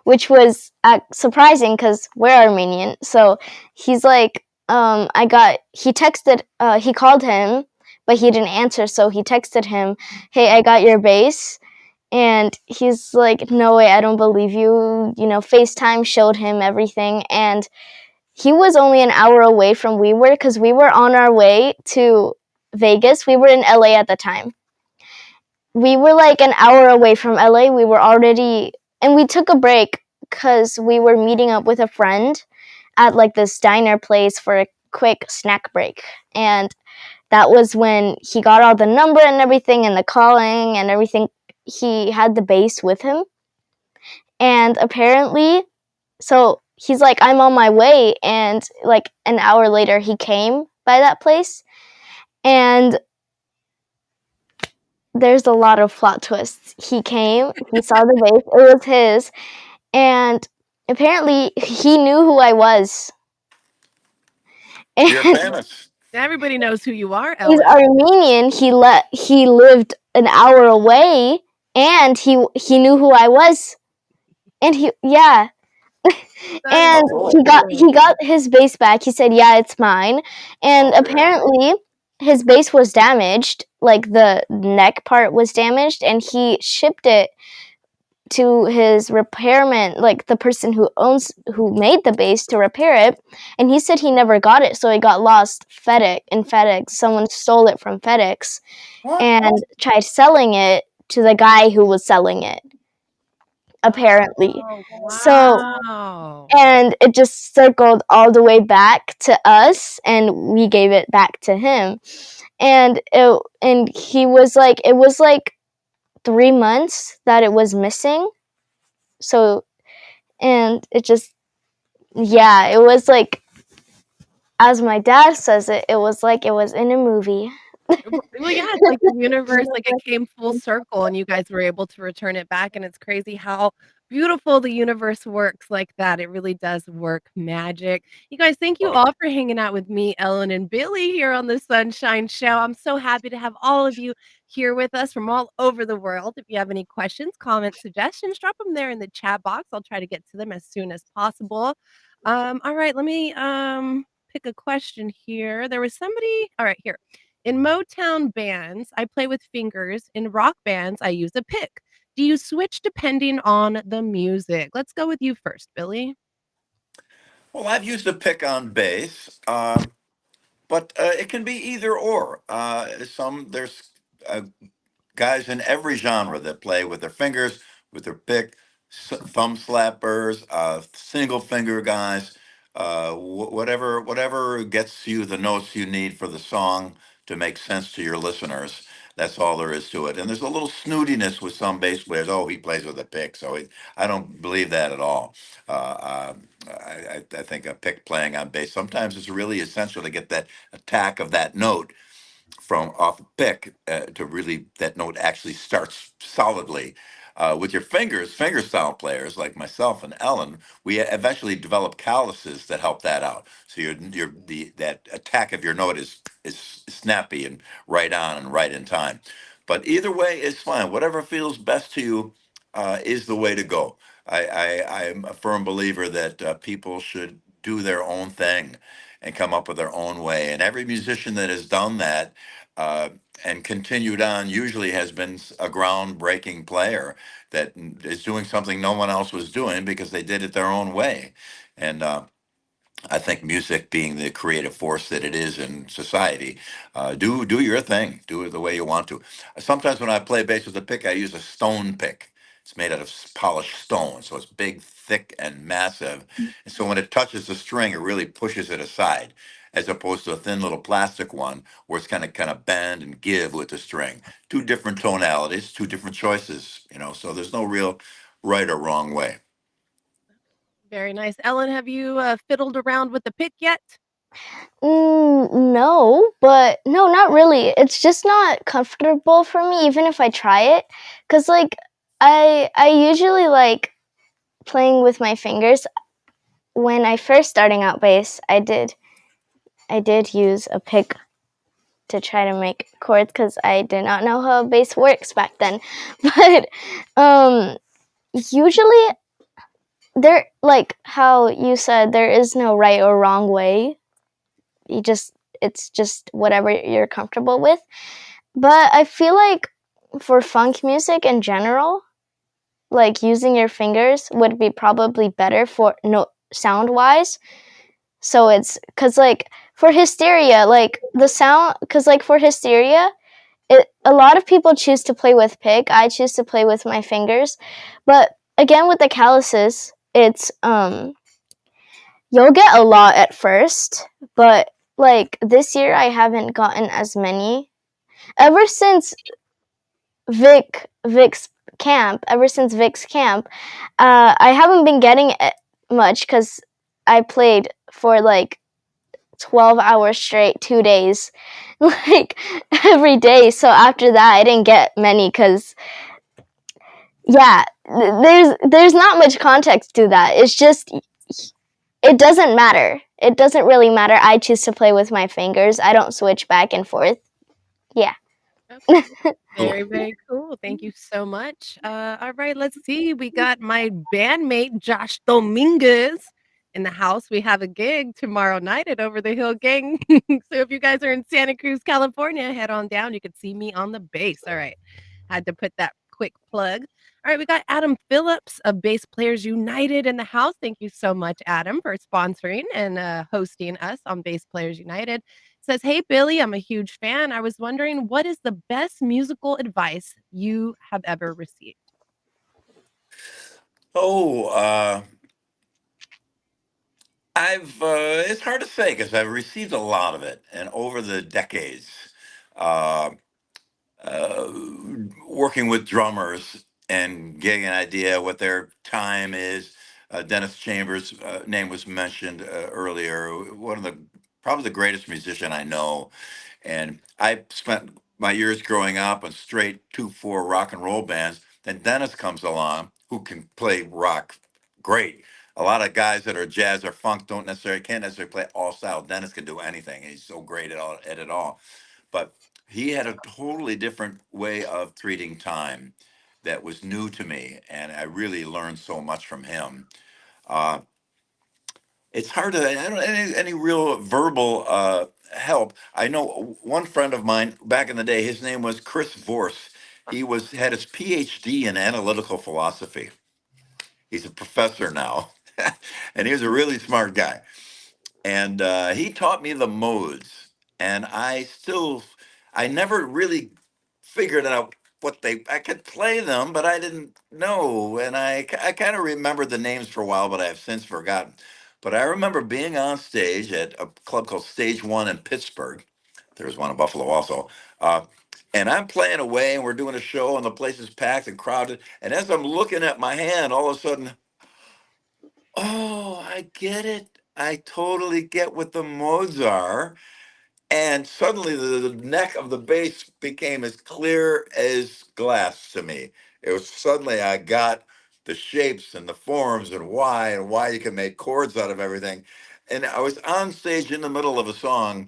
which was surprising because we're Armenian. So he's like, he called him, but he didn't answer. So he texted him, "Hey, I got your bass." And he's like, "No way, I don't believe you." FaceTime showed him everything, and he was only an hour away from we were, because we were on our way to Vegas. We were in LA at the time. We were like an hour away from LA. We were already, and we took a break because we were meeting up with a friend at like this diner place for a quick snack break. And that was when he got all the number and everything and the calling and everything. He had the bass with him. And apparently, so he's like, "I'm on my way." And like an hour later, he came by that place. And there's a lot of plot twists. He came, he saw the bass, it was his, and apparently he knew who I was. You're And famous. Everybody knows who you are, he's Ellen. Armenian. He lived an hour away, and he knew who I was. And yeah, That is and Oh, he cool. got his bass back. He said, "Yeah, it's mine." And oh yeah. apparently his bass was damaged, like the neck part was damaged, and he shipped it to his repairman, like the person who made the bass, to repair it. And he said he never got it, so it got lost FedEx. Someone stole it from FedEx What? and tried selling it to the guy who was selling it, apparently. Oh, So, wow. and it just circled all the way back to us, and we gave it back to him. And he was like, it was like 3 months that it was missing. So, and it just, it was like, as my dad says it was like it was in a movie. Well, yeah, it's like the universe, like, it came full circle and you guys were able to return it back, and it's crazy how beautiful the universe works like that. It really does work magic. You guys, thank you Oh, all for hanging out with me, Ellen, and Billy here on the Sunshine Show. I'm so happy to have all of you here with us from all over the world. If you have any questions, comments, suggestions, drop them there in the chat box. I'll try to get to them as soon as possible. All right, let me, pick a question here. There was somebody all right, here. In Motown bands, I play with fingers. In rock bands, I use a pick. Do you switch depending on the music? Let's go with you first, Billy. well, I've used a pick on bass, but it can be either or. There's guys in every genre that play with their fingers, with their pick, thumb slappers, single finger guys, whatever gets you the notes you need for the song to make sense to your listeners. That's all there is to it. And there's a little snootiness with some bass players. Oh, he plays with a pick, so I don't believe that at all. I think a pick playing on bass sometimes is really essential to get that attack of that note from off a pick to really that note actually starts solidly. With your fingers, fingerstyle players like myself and Ellen, we eventually develop calluses that help that out. So that attack of your note is snappy and right on and right in time. But either way is fine. Whatever feels best to you is the way to go. I'm a firm believer that people should do their own thing and come up with their own way. And every musician that has done that uh, and continued on usually has been a groundbreaking player that is doing something no one else was doing because they did it their own way. And I think music, being the creative force that it is in society, do your thing, do it the way you want to. Sometimes when I play bass with a pick, I use a stone pick. It's made out of polished stone, so it's big, thick, and massive. And so when it touches the string, it really pushes it aside, as opposed to a thin little plastic one where it's kind of bend and give with the string. Two different tonalities, two different choices, So there's no real right or wrong way. Very nice. Ellen, have you fiddled around with the pick yet? No, but no, not really. It's just not comfortable for me, even if I try it, cause like I usually like playing with my fingers. When I first starting out bass, I did use a pick to try to make chords because I did not know how bass works back then. But usually there, like how you said, there is no right or wrong way. You just it's just whatever you're comfortable with. But I feel like for funk music in general, like using your fingers would be probably better for no sound wise. So it's because like for hysteria, like the sound, because like for hysteria, a lot of people choose to play with pick. I choose to play with my fingers, but again with the calluses, it's you'll get a lot at first, but like this year I haven't gotten as many. Ever since Vic's Vic's camp, I haven't been getting it much because I played for like 12 hours straight, 2 days, like every day. So after that, I didn't get many because, yeah, there's not much context to that. It's just, it doesn't matter. It doesn't really matter. I choose to play with my fingers. I don't switch back and forth. Yeah. Okay. Very, Cool. very cool. Thank you so much. All right, let's see. We got my bandmate Josh Dominguez in the house. We have a gig tomorrow night at Over the Hill Gang. So if you guys are in Santa Cruz, California, head on down. You can see me on the bass. All right. Had to put that quick plug. All right, we got Adam Phillips of Bass Players United in the house. Thank you so much, Adam, for sponsoring and hosting us on Bass Players United. Says, "Hey Billy, I'm a huge fan. I was wondering what is the best musical advice you have ever received?" Oh, it's hard to say because I've received a lot of it, and over the decades, uh, uh, working with drummers and getting an idea what their time is. Dennis Chambers' name was mentioned earlier. One of the Probably the greatest musician I know, And I spent my years growing up in straight 2/4 rock and roll bands. Then Dennis comes along, who can play rock great. A lot of guys that are jazz or funk can't necessarily play all styles. Dennis can do anything. He's so great at it all. But he had a totally different way of treating time that was new to me, and I really learned so much from him. Uh, it's hard to I don't any real verbal help. I know one friend of mine back in the day. His name was Chris Vorse. He had his PhD in analytical philosophy. He's a professor now, and he was a really smart guy. And he taught me the modes, and I never really figured out what I could play them, but I didn't know. And I kind of remembered the names for a while, but I have since forgotten. But I remember being on stage at a club called Stage One in Pittsburgh. There was one in Buffalo also. Uh, and I'm playing away, and we're doing a show, and the place is packed and crowded. And as I'm looking at my hand, all of a sudden, oh, I get it. I totally get what the modes are. And suddenly the neck of the bass became as clear as glass to me. It was suddenly I got the shapes and the forms and why you can make chords out of everything. And I was on stage in the middle of a song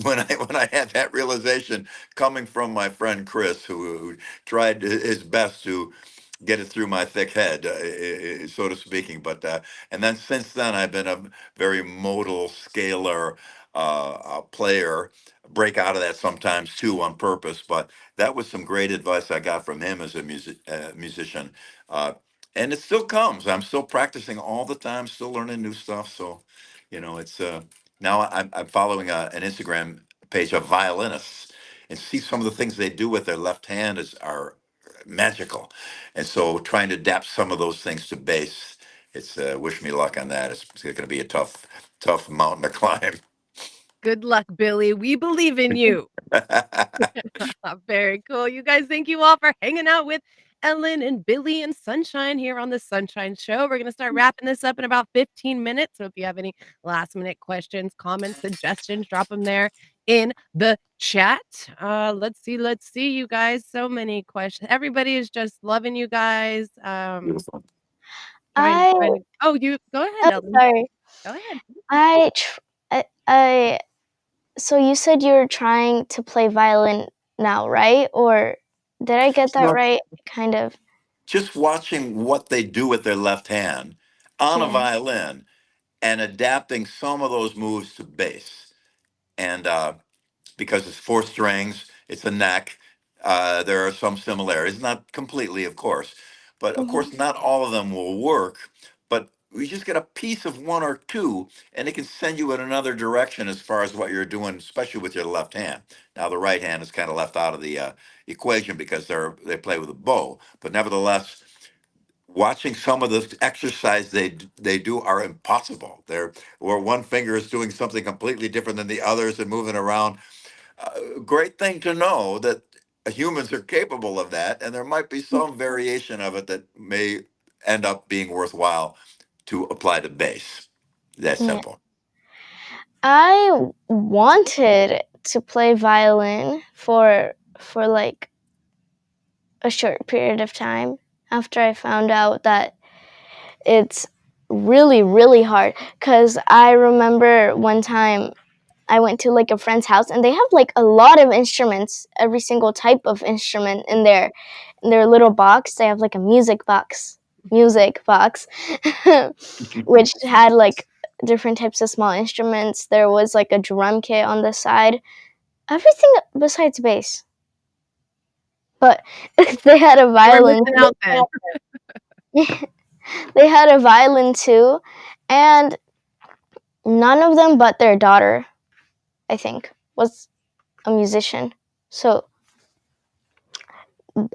when I had that realization coming from my friend Chris, who tried his best to get it through my thick head, so to speaking. But and then since then, I've been a very modal scalar player. Break out of that sometimes too on purpose. But that was some great advice I got from him as a musician. Uh, and it still comes. I'm still practicing all the time, still learning new stuff. So, it's now I'm following an Instagram page of violinists and see some of the things they do with their left hand are magical. And so trying to adapt some of those things to bass, it's wish me luck on that. It's going to be a tough mountain to climb. Good luck, Billy. We believe in you. Very cool. You guys, thank you all for hanging out with Ellen and Billy and Sunshine here on the Sunshine Show. We're going to start wrapping this up in about 15 minutes. So if you have any last minute questions, comments, suggestions, drop them there in the chat. Let's see, you guys. So many questions. Everybody is just loving you guys. Beautiful. I Oh, you go ahead, oh, Ellen. sorry. Go ahead. I so you said you're trying to play violin now, right? Or did I get that No, right? Kind of. just watching what they do with their left hand on a Yeah. violin and adapting some of those moves to bass. And because it's four strings, it's a neck. There are some similarities, not completely, of course, but of Mhm. course, not all of them will work. But we just get a piece of one or two, and it can send you in another direction as far as what you're doing, especially with your left hand. Now, the right hand is kind of left out of the equation because they play with a bow, but nevertheless, watching some of the exercise they do are impossible. They're where one finger is doing something completely different than the others and moving around. Great thing to know that humans are capable of that, and there might be some variation of it that may end up being worthwhile to apply to bass. That Yeah. simple. I wanted to play violin for like a short period of time after I found out that it's really really hard, cuz I remember one time I went to like a friend's house and they have like a lot of instruments, every single type of instrument in their little box. They have like a music box, which had like different types of small instruments. There was like a drum kit on the side, everything besides bass. But they had a You were violin. missing out then. They had a violin too, and none of them but their daughter, I think, was a musician. So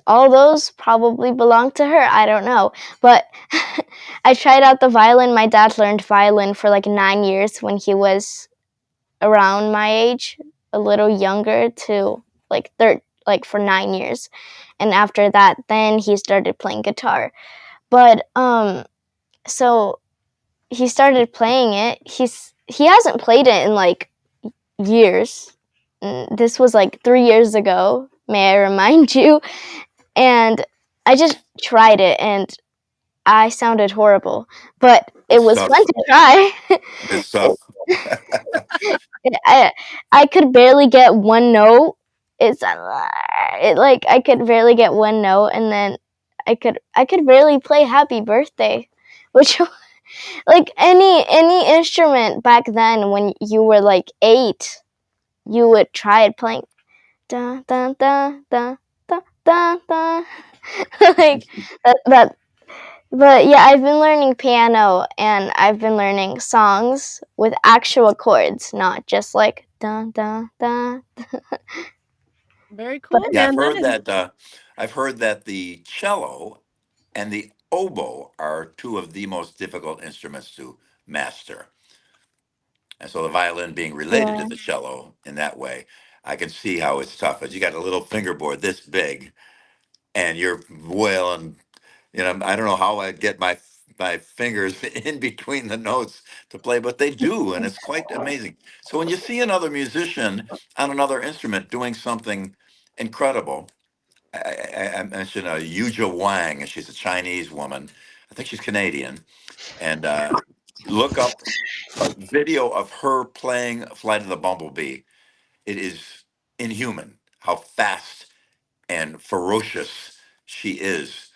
all those probably belong to her. I don't know. But I tried out the violin. My dad learned violin for like 9 years when he was around my age, a little younger to like for 9 years. And after that, then he started playing guitar. But so he started playing it. He hasn't played it in like years This was like 3 years ago, may I remind you. And I just tried it, and I sounded horrible, but it It's was fun tough. to try. It's tough. I I could barely get one note. Like I could barely get one note, and then I could barely play Happy Birthday, which like any instrument back then when you were like 8, you would try it playing da da da da da da da like that. But yeah, I've been learning piano, and I've been learning songs with actual chords, not just like da da da. Very But cool, Yeah, man. That is I've heard that the cello and the oboe are two of the most difficult instruments to master. And so the violin being related to yeah, the cello in that way, I can see how it's tough. As you got a little fingerboard this big, and you're wailing. I don't know how I get my fingers in between the notes to play, but they do, and it's quite amazing. So when you see another musician on another instrument doing something incredible, I mentioned Yuja Wang, and she's a Chinese woman. I think she's Canadian, and look up a video of her playing Flight of the Bumblebee. It is inhuman how fast and ferocious she is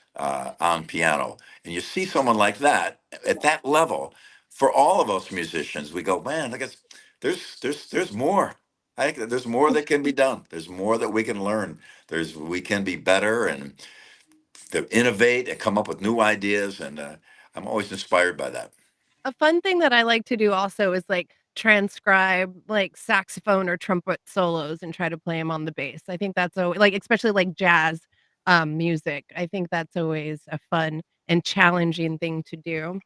on piano. And you see someone like that at that level. For all of us musicians, we go, man, I guess there's more. I think that there's more that can be done. There's more that we can learn. We can be better and to innovate and come up with new ideas. And I'm always inspired by that. a fun thing that I like to do also is, like, transcribe, like, saxophone or trumpet solos and try to play them on the bass. I think that's like, especially, like, jazz, music. I think that's always a fun and challenging thing to do.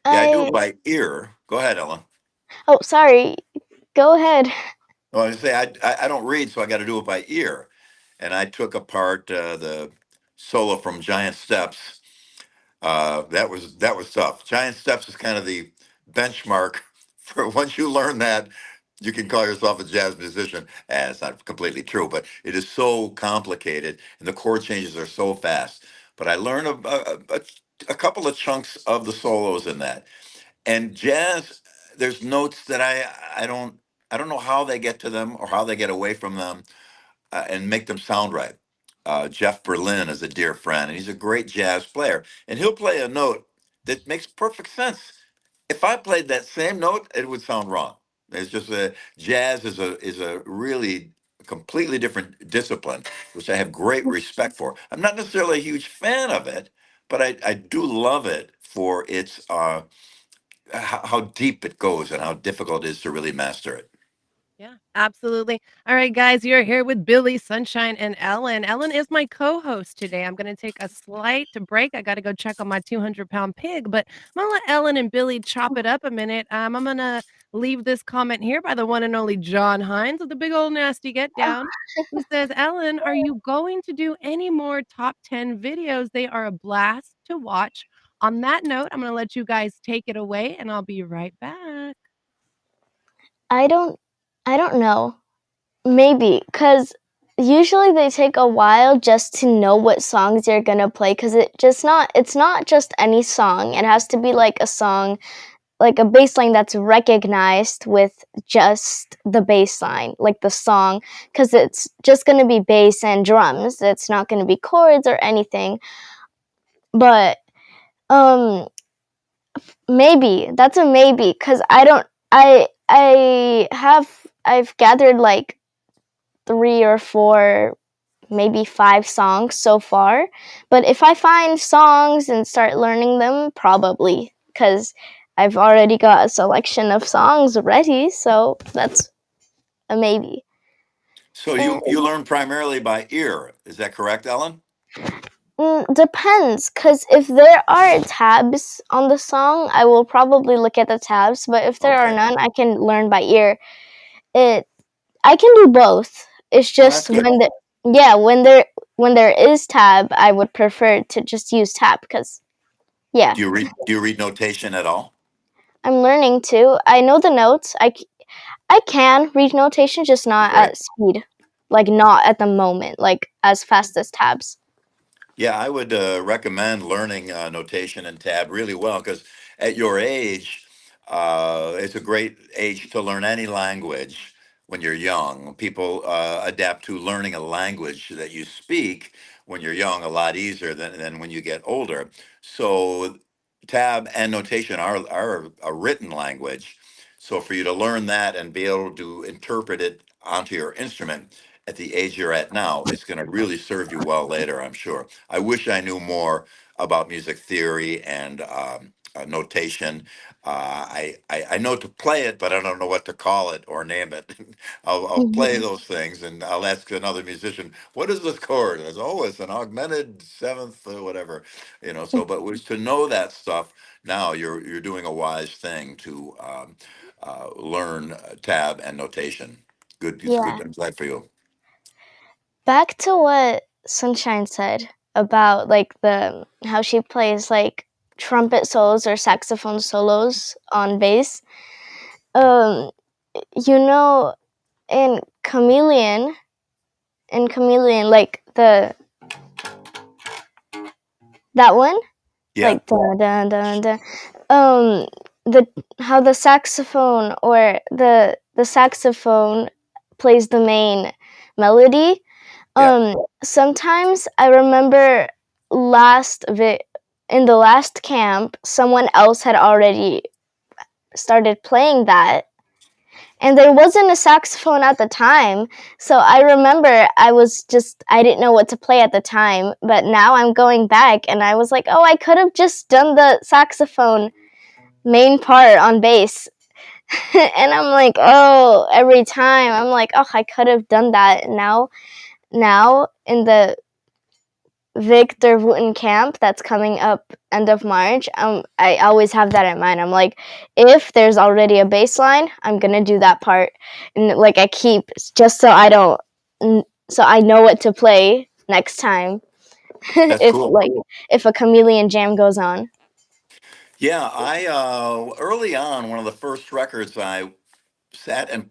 Yeah, I do I it by ear. Go ahead, Ellen. oh sorry, go ahead. Well, I say I don't read, so I got to do it by ear. And I took apart the solo from Giant Steps. That was tough. Giant Steps is kind of the benchmark for once you learn that, you can call yourself a jazz musician. And it's not completely true, but it is so complicated, and the chord changes are so fast. But I learned a couple of chunks of the solos in that. And jazz, there's notes that I don't know how they get to them or how they get away from them and make them sound right. Jeff Berlin is a dear friend, and he's a great jazz player, and he'll play a note that makes perfect sense. If I played that same note, it would sound wrong. It's just jazz is a really completely different discipline, which I have great respect for. I'm not necessarily a huge fan of it, but I do love it for its how deep it goes and how difficult it is to really master it. Yeah, absolutely. All right, guys, you're here with Billy, Sunshine, and Ellen. Ellen is my co-host today. I'm going to take a slight break. I got to go check on my 200-pound pig, but I'm going to let Ellen and Billy chop it up a minute. I'm going to leave this comment here by the one and only John Hines with the big old nasty get down, who says, Ellen, are you going to do any more top 10 videos? They are a blast to watch. On that note, I'm going to let you guys take it away, and I'll be right back. I don't I don't know. Maybe cuz usually they take a while just to know what songs you're going to play, cuz it's not just any song. It has to be like a song, like a bass line that's recognized with just the bass line, like the song, cuz it's just going to be bass and drums. It's not going to be chords or anything. But um maybe. That's a maybe, cuz I don't I've gathered like 3 or 4, maybe 5 songs so far. But if I find songs and start learning them, probably, cuz I've already got a selection of songs ready, so that's a maybe. So And you learn primarily by ear. Is that correct, Ellen? depends, cuz if there are tabs on the song, I will probably look at the tabs, but if there are Okay. none, I can learn by ear. It I can do both. It's Oh, that's just good. yeah, when there is tab, I would prefer to just use tab, cuz yeah, Do you read notation at all? I'm learning to. I know the notes. I can read notation, just not Great. at speed. Like, not at the moment, like, as fast as tabs. Yeah, I would recommend learning notation and tab really well because at your age, it's a great age to learn any language when you're young. People adapt to learning a language that you speak when you're young a lot easier than when you get older. So, tab and notation are a written language. So, for you to learn that and be able to interpret it onto your instrument at the age you're at now, it's going to really serve you well later, I'm sure. I wish I knew more about music theory and notation. I know to play it, but I don't know what to call it or name it. I'll play Mhm. those things and I'll ask another musician, "What is this chord?" And I say, "Oh, it's an augmented seventh, whatever." So but to know that stuff now, you're doing a wise thing to learn tab and notation. Good, it's good. Yeah. I'm glad for you. Back to what Sunshine said about, like, the how she plays, like, trumpet solos or saxophone solos on bass. Um, you know, in Chameleon, like, that one? Yeah, Like, dun, dun, dun, dun. Um, the how the saxophone, or the saxophone plays the main melody. yeah, Sometimes I remember last vi- in the last camp, someone else had already started playing that, and there wasn't a saxophone at the time. So I remember I didn't know what to play at the time, but now I'm going back and I was like, oh, I could have just done the saxophone main part on bass. And I'm like, oh, every time I'm like, oh, I could have done that. Now in the Victor Wooten camp that's coming up end of March, I always have that in mind. I'm like, if there's already a bass line, I'm gonna do that part, and like I keep, just so I don't, so I know what to play next time. that's if cool. like if a chameleon jam goes on. Yeah, I early on, one of the first records I sat and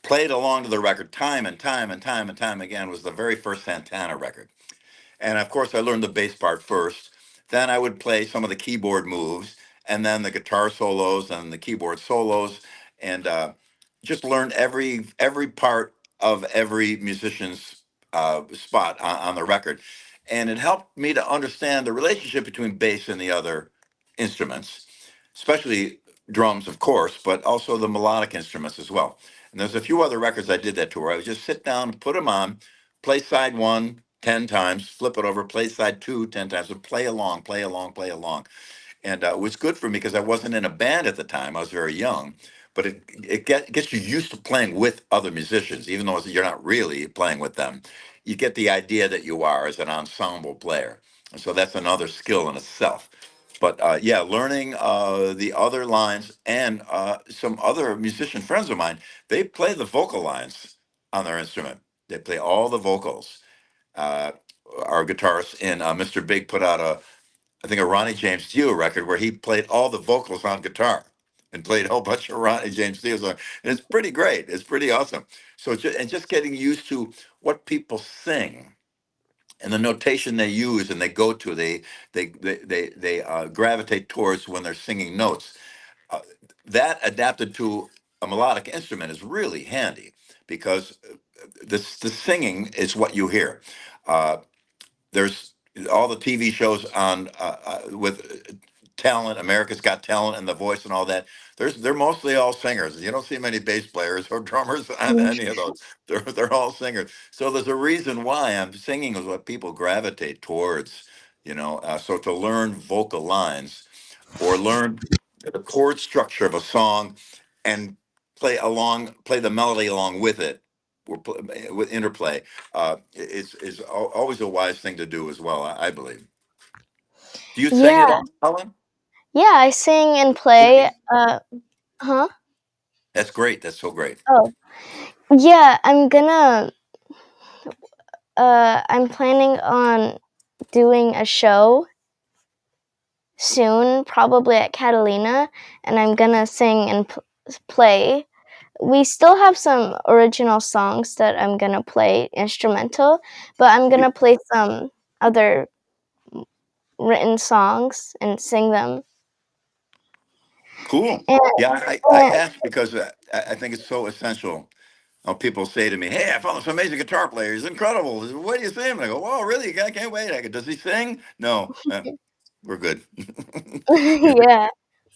played along to the record time and time and time and time again was the very first Santana record. And of course, I learned the bass part first. Then I would play some of the keyboard moves, and then the guitar solos and the keyboard solos, and just learn every part of every musician's spot on the record. And it helped me to understand the relationship between bass and the other instruments, especially drums, of course, but also the melodic instruments as well. And there's a few other records I did that to where I would just sit down, put them on, play side one 10 times, flip it over, play side two 10 times, and play along, play along, play along. And it was good for me because I wasn't in a band at the time. I was very young, but gets you used to playing with other musicians, even though you're not really playing with them. You get the idea that you are as an ensemble player. And so that's another skill in itself. But yeah, learning the other lines and some other musician friends of mine, they play the vocal lines on their instrument. They play all the vocals. uh, our guitarist in Mr. Big put out I think a Ronnie James Dio record where he played all the vocals on guitar and played a whole bunch of Ronnie James Dio songs. And it's pretty great. It's pretty awesome. So just getting used to what people sing and the notation they use and they go to, they gravitate towards when they're singing notes. Uh, that adapted to a melodic instrument is really handy because the singing is what you hear. Uh, there's all the TV shows on with talent, America's Got Talent, and The Voice, and all that. They're mostly all singers. You don't see many bass players or drummers on any of those. They're all singers. So there's a reason why I'm singing is what people gravitate towards. So to learn vocal lines or learn the chord structure of a song and play the melody along with it, with interplay is always a wise thing to do as well. I believe. Do you sing at Yeah, all, Helen? yeah, I sing and play. Huh? That's great. That's so great. Oh, yeah. I'm planning on doing a show soon, probably at Catalina, and I'm gonna sing and play. we still have some original songs that I'm gonna play instrumental, but I'm gonna play some other written songs and sing them. Cool. And, Yeah, I and asked because I think it's so essential. People say to me, "Hey, I found this amazing guitar player. He's incredible. What do you think?" And I go, "Wow, really? I can't wait." I go, "Does he sing?" No, we're good. You're good. yeah,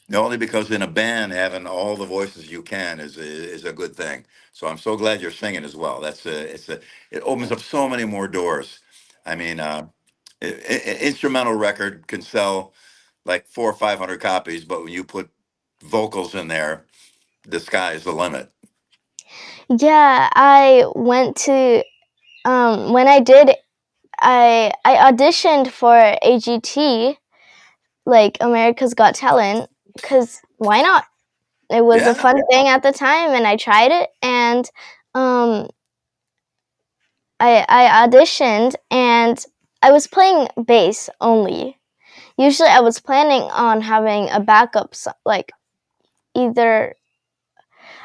No, only because in a band having all the voices you can is a good thing. So I'm so glad you're singing as well. It opens up so many more doors. I mean, instrumental record can sell like 400 or 500 copies, but when you put vocals in there, the sky's the limit. yeah. I went to when I did. I auditioned for AGT, like America's Got Talent, because why not? It was a Yeah, fun thing at the time, and I tried it, and um, I auditioned, and I was playing bass only. Usually, I was planning on having a backup, like either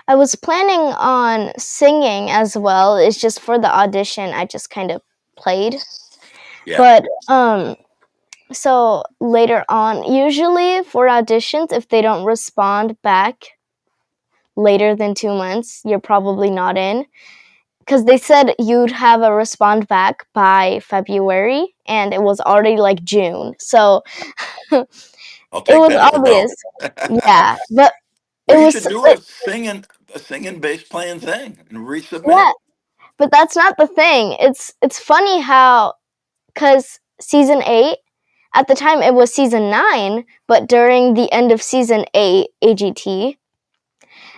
I was planning on singing as well. It's just for the audition, I just kind of played, yeah, but so later on, usually for auditions, if they don't respond back later than 2 months, you're probably not in. Because they said you'd have a respond back by February, and it was already like June. So it I'll take was that as a obvious. no. Yeah, but it Well, you was should do like, a singing bass playing thing and resubmit. yeah, but that's not the thing. It's funny how, because season 8, at the time it was season 9, but during the end of season 8 AGT,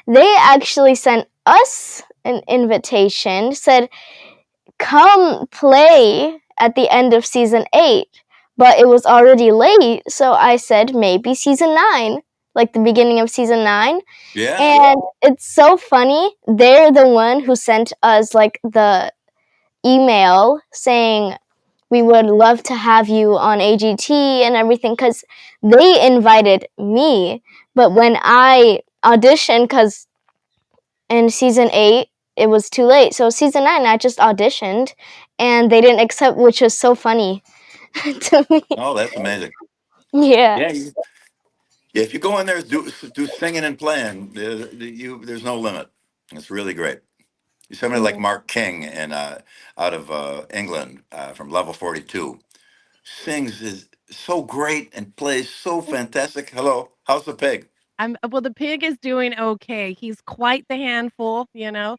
they actually sent us an invitation, said, come play at the end of season 8. But it was already late, so I said maybe season 9, like the beginning of season 9. Yeah. And it's so funny. They're the one who sent us like the email saying we would love to have you on AGT and everything, because they invited me. But when I auditioned, because in season 8 it was too late, so season 9 I just auditioned and they didn't accept, which was so funny to me. Oh, that's amazing. Yeah. Yeah. If you go in there do singing and playing, there's no limit. It's really great. Somebody like Mm. Mark King and out of England from Level 42 sings is so great and plays so fantastic. Hello, how's the pig? Well, the pig is doing okay. He's quite the handful, you know.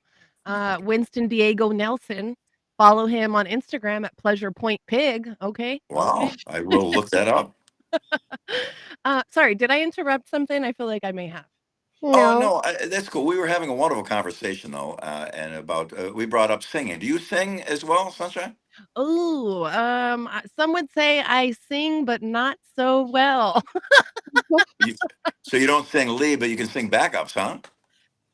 Winston Diego Nelson. Follow him on Instagram at Pleasure Point Pig. Okay, okay. Wow, I will look that up. Sorry, did I interrupt something? I feel like I may have. Oh No. no, that's cool. We were having a wonderful conversation though, and about we brought up singing. Do you sing as well, Sunshine? Oh, some would say I sing, but not so well. You, so you don't sing lead, but you can sing backups, huh?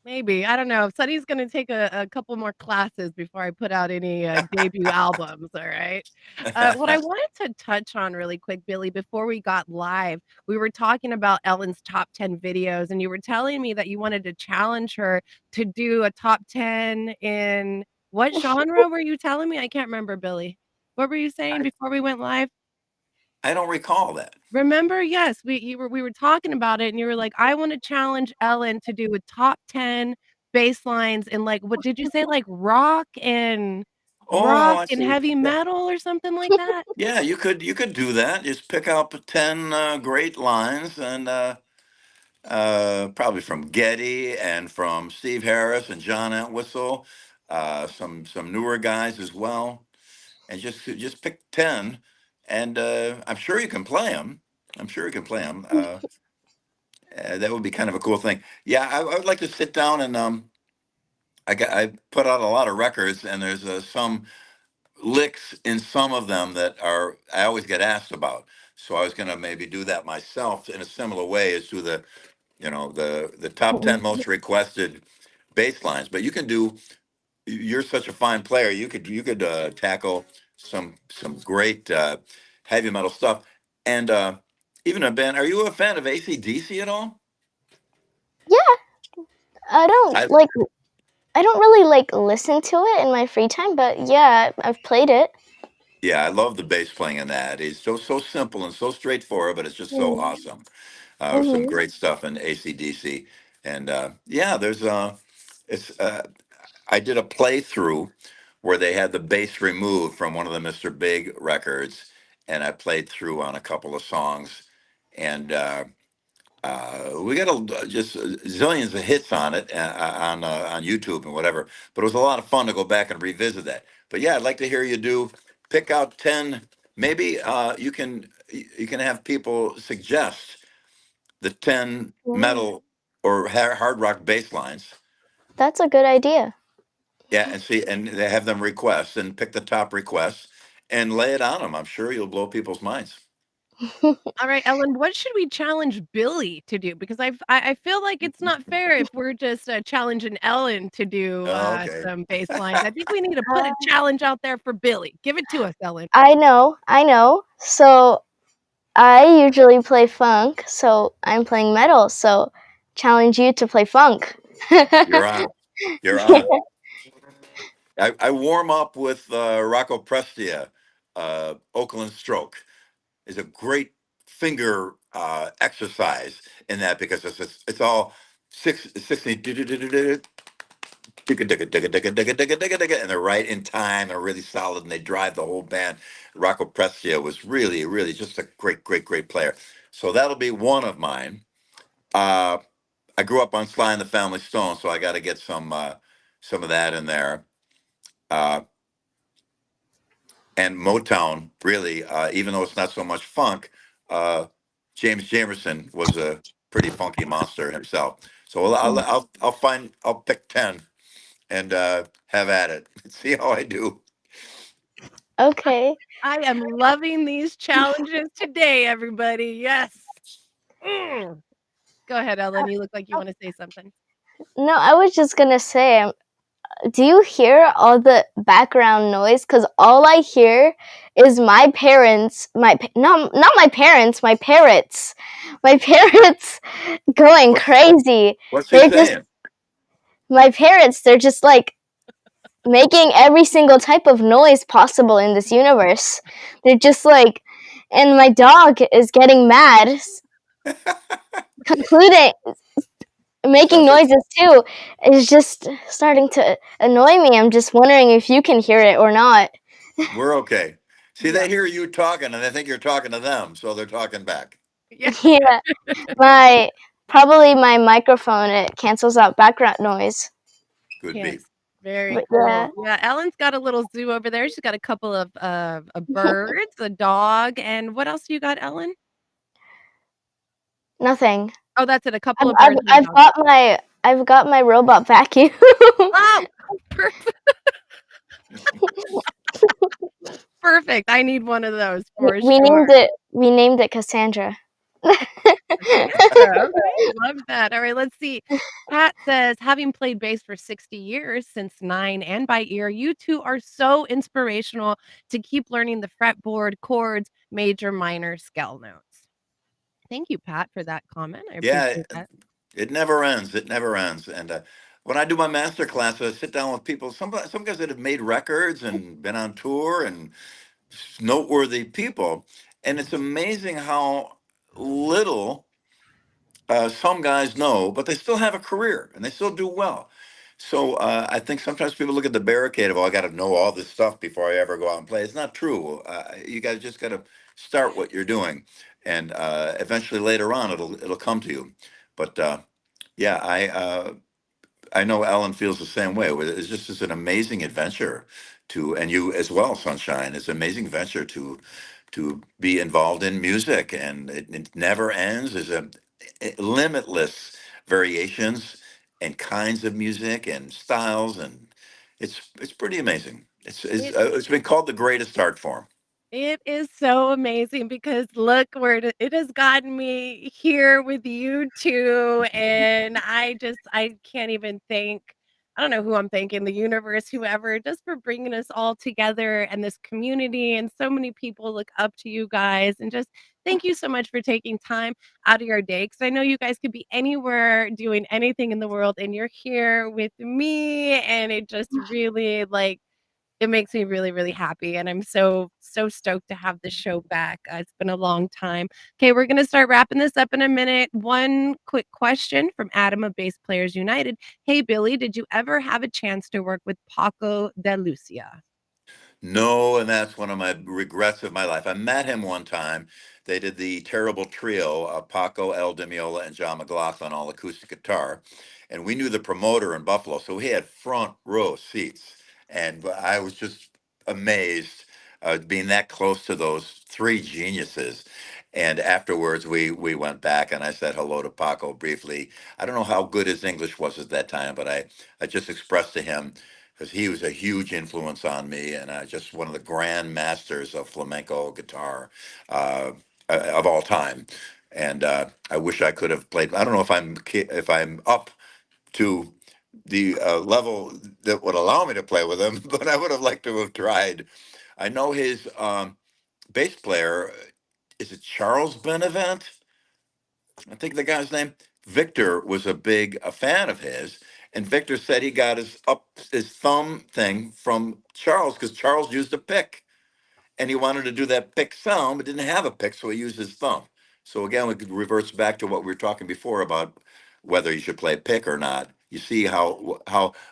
Maybe, I don't know. Sonny's gonna take a couple more classes before I put out any, debut albums, alright? What I wanted to touch on really quick, Billy, before we got live, we were talking about Ellen's top 10 videos, and you were telling me that you wanted to challenge her to do a top 10 in what genre were you telling me? I can't remember, Billy. What were you saying I, before we went live? I don't recall that. Remember? Yes, we were talking about it, and you were like, "I wanna challenge Ellen to do a top 10 bass lines in, like" what did you say? Like, Oh, rock I and see. heavy Yeah. metal or something like that? Yeah, you could do that. Just pick up 10 great lines and probably from Getty and from Steve Harris and John Entwistle, some newer guys as well, and just pick 10, and I'm sure you can play them. I'm sure you can play them. That would be kind of a cool thing. Yeah, I would like to sit down and I put out a lot of records, and there's some licks in some of them that are I always get asked about. So I was going to maybe do that myself in a similar way as to the top 10 most requested bass lines. But you can do. You're such a fine player. You could tackle some great heavy metal stuff, and even a band. Are you a fan of AC/DC at all? Yeah. I don't I like. I don't really like listen to it in my free time, but yeah, I've played it. Yeah, I love the bass playing in that. It's so simple and so straightforward, but it's just so Mm. awesome. Some Mhm. great stuff in ACDC, and yeah, there's it's I did a playthrough where they had the bass removed from one of the Mr. Big records, and I played through on a couple of songs, and we got just zillions of hits on it on YouTube and whatever. But it was a lot of fun to go back and revisit that. But yeah, I'd like to hear you pick out 10. Maybe you can have people suggest the 10 Mm. metal or hard rock bass lines. That's a good idea. Yeah, and see, and they have them request and pick the top requests and lay it on them. I'm sure you'll blow people's minds. All right, Ellen, what should we challenge Billy to do? Because I feel like it's not fair if we're just, challenging Ellen to do, Okay. some bass lines. I think we need to put a Uh, challenge out there for Billy. Give it to us, Ellen. I know, I know. So I usually play funk, so I'm playing metal. So challenge you to play funk. You're on. You're on. I warm up with Rocco Prestia. Oakland Stroke is a great finger exercise in that because it's all 60 and they're right in time. They're really solid and they drive the whole band. Rocco Prestia was really just a great player. So that'll be one of mine. Uh, I grew up on Sly and the Family Stone, so I got to get some of that in there. Uh, and Motown, really, even though it's not so much funk, uh, James Jamerson was a pretty funky monster himself. So I'll pick 10 and have at it. See how I do. Okay. I am loving these challenges today, everybody. Yes. Mm. Go ahead, Ellen. You look like you wanna say something. No, I was just gonna say, do you hear all the background noise? Because all I hear is my parents, not my parents, my parrots, my parrots going What's crazy. what's he They're just saying? my parrots. They're just like making every single type of noise possible in this universe. They're just like, and my dog is getting mad, concluding making Sounds like noises too. Is just starting to annoy me. I'm just wondering if you can hear it or not. we're okay. See, Yeah. they hear you talking and they think you're talking to them, so they're talking back. Yeah. Yeah, my probably my microphone, it cancels out background noise. Could be. Yes. Very But cool. yeah, Yeah, Ellen's got a little zoo over there. She's got a couple of birds, a dog, and what else you got, Ellen? nothing. Oh, that's it, a couple I've, of I've, birds and a I've dog. got my I've got my robot vacuum. Oh, perfect. I need one of those for we sure. named it we named it Cassandra. Cassandra, okay, love that. All right, let's see. Pat says, having played bass for 60 years since 9 and by ear, you two are so inspirational to keep learning the fretboard, chords, major, minor, scale notes. Thank you, Pat, for that comment. I Yeah, appreciate that. it never ends. It never ends. And when I do my master class, I sit down with people, some guys that have made records and been on tour and noteworthy people. And it's amazing how little some guys know, but they still have a career and they still do well. So I think sometimes people look at the barricade of, oh, I got to know all this stuff before I ever go out and play. It's not true. You guys just got to start what you're doing, and eventually later on it'll come to you. But yeah, I know Alan feels the same way. It's an amazing adventure and you as well, Sunshine. It's an amazing adventure to be involved in music, and it never ends. There's limitless variations and kinds of music and styles, and it's pretty amazing. It It's been called the greatest art form. it is so amazing because look where it has gotten me here with you 2, and I can't even thank I don't know who I'm thanking, the universe, whoever, just for bringing us all together and this community, and so many people look up to you guys, and just thank you so much for taking time out of your day, because I know you guys could be anywhere doing anything in the world, and you're here with me, and it just really, like, it makes me really, really happy, and I'm so, so stoked to have this show back. It's been a long time. Okay, we're gonna start wrapping this up in a minute. One quick question from Adam of Bass Players United. Hey, Billy, did you ever have a chance to work with Paco de Lucia? No, and that's one of my regrets of my life. I met him one time. They did the terrible trio of Paco, El Demiola, and John McLaughlin, all acoustic guitar. And we knew the promoter in Buffalo, so he had front row seats. And I was just amazed being that close to those three geniuses. And afterwards, we went back and I said hello to Paco briefly. I don't know how good his English was at that time, but I just expressed to him because he was a huge influence on me and just one of the grand masters of flamenco guitar uh, of all time. And I wish I could have played. I don't know if I'm up to the level that would allow me to play with him, but I would have liked to have tried. I know his bass player. Is it Charles Benevent? I think the guy's name Victor was a fan of his, and Victor said he got his thumb thing from Charles because Charles used a pick and he wanted to do that pick sound, but didn't have a pick, so he used his thumb. So again, we could reverse back to what we were talking before about whether you should play pick or not. You see how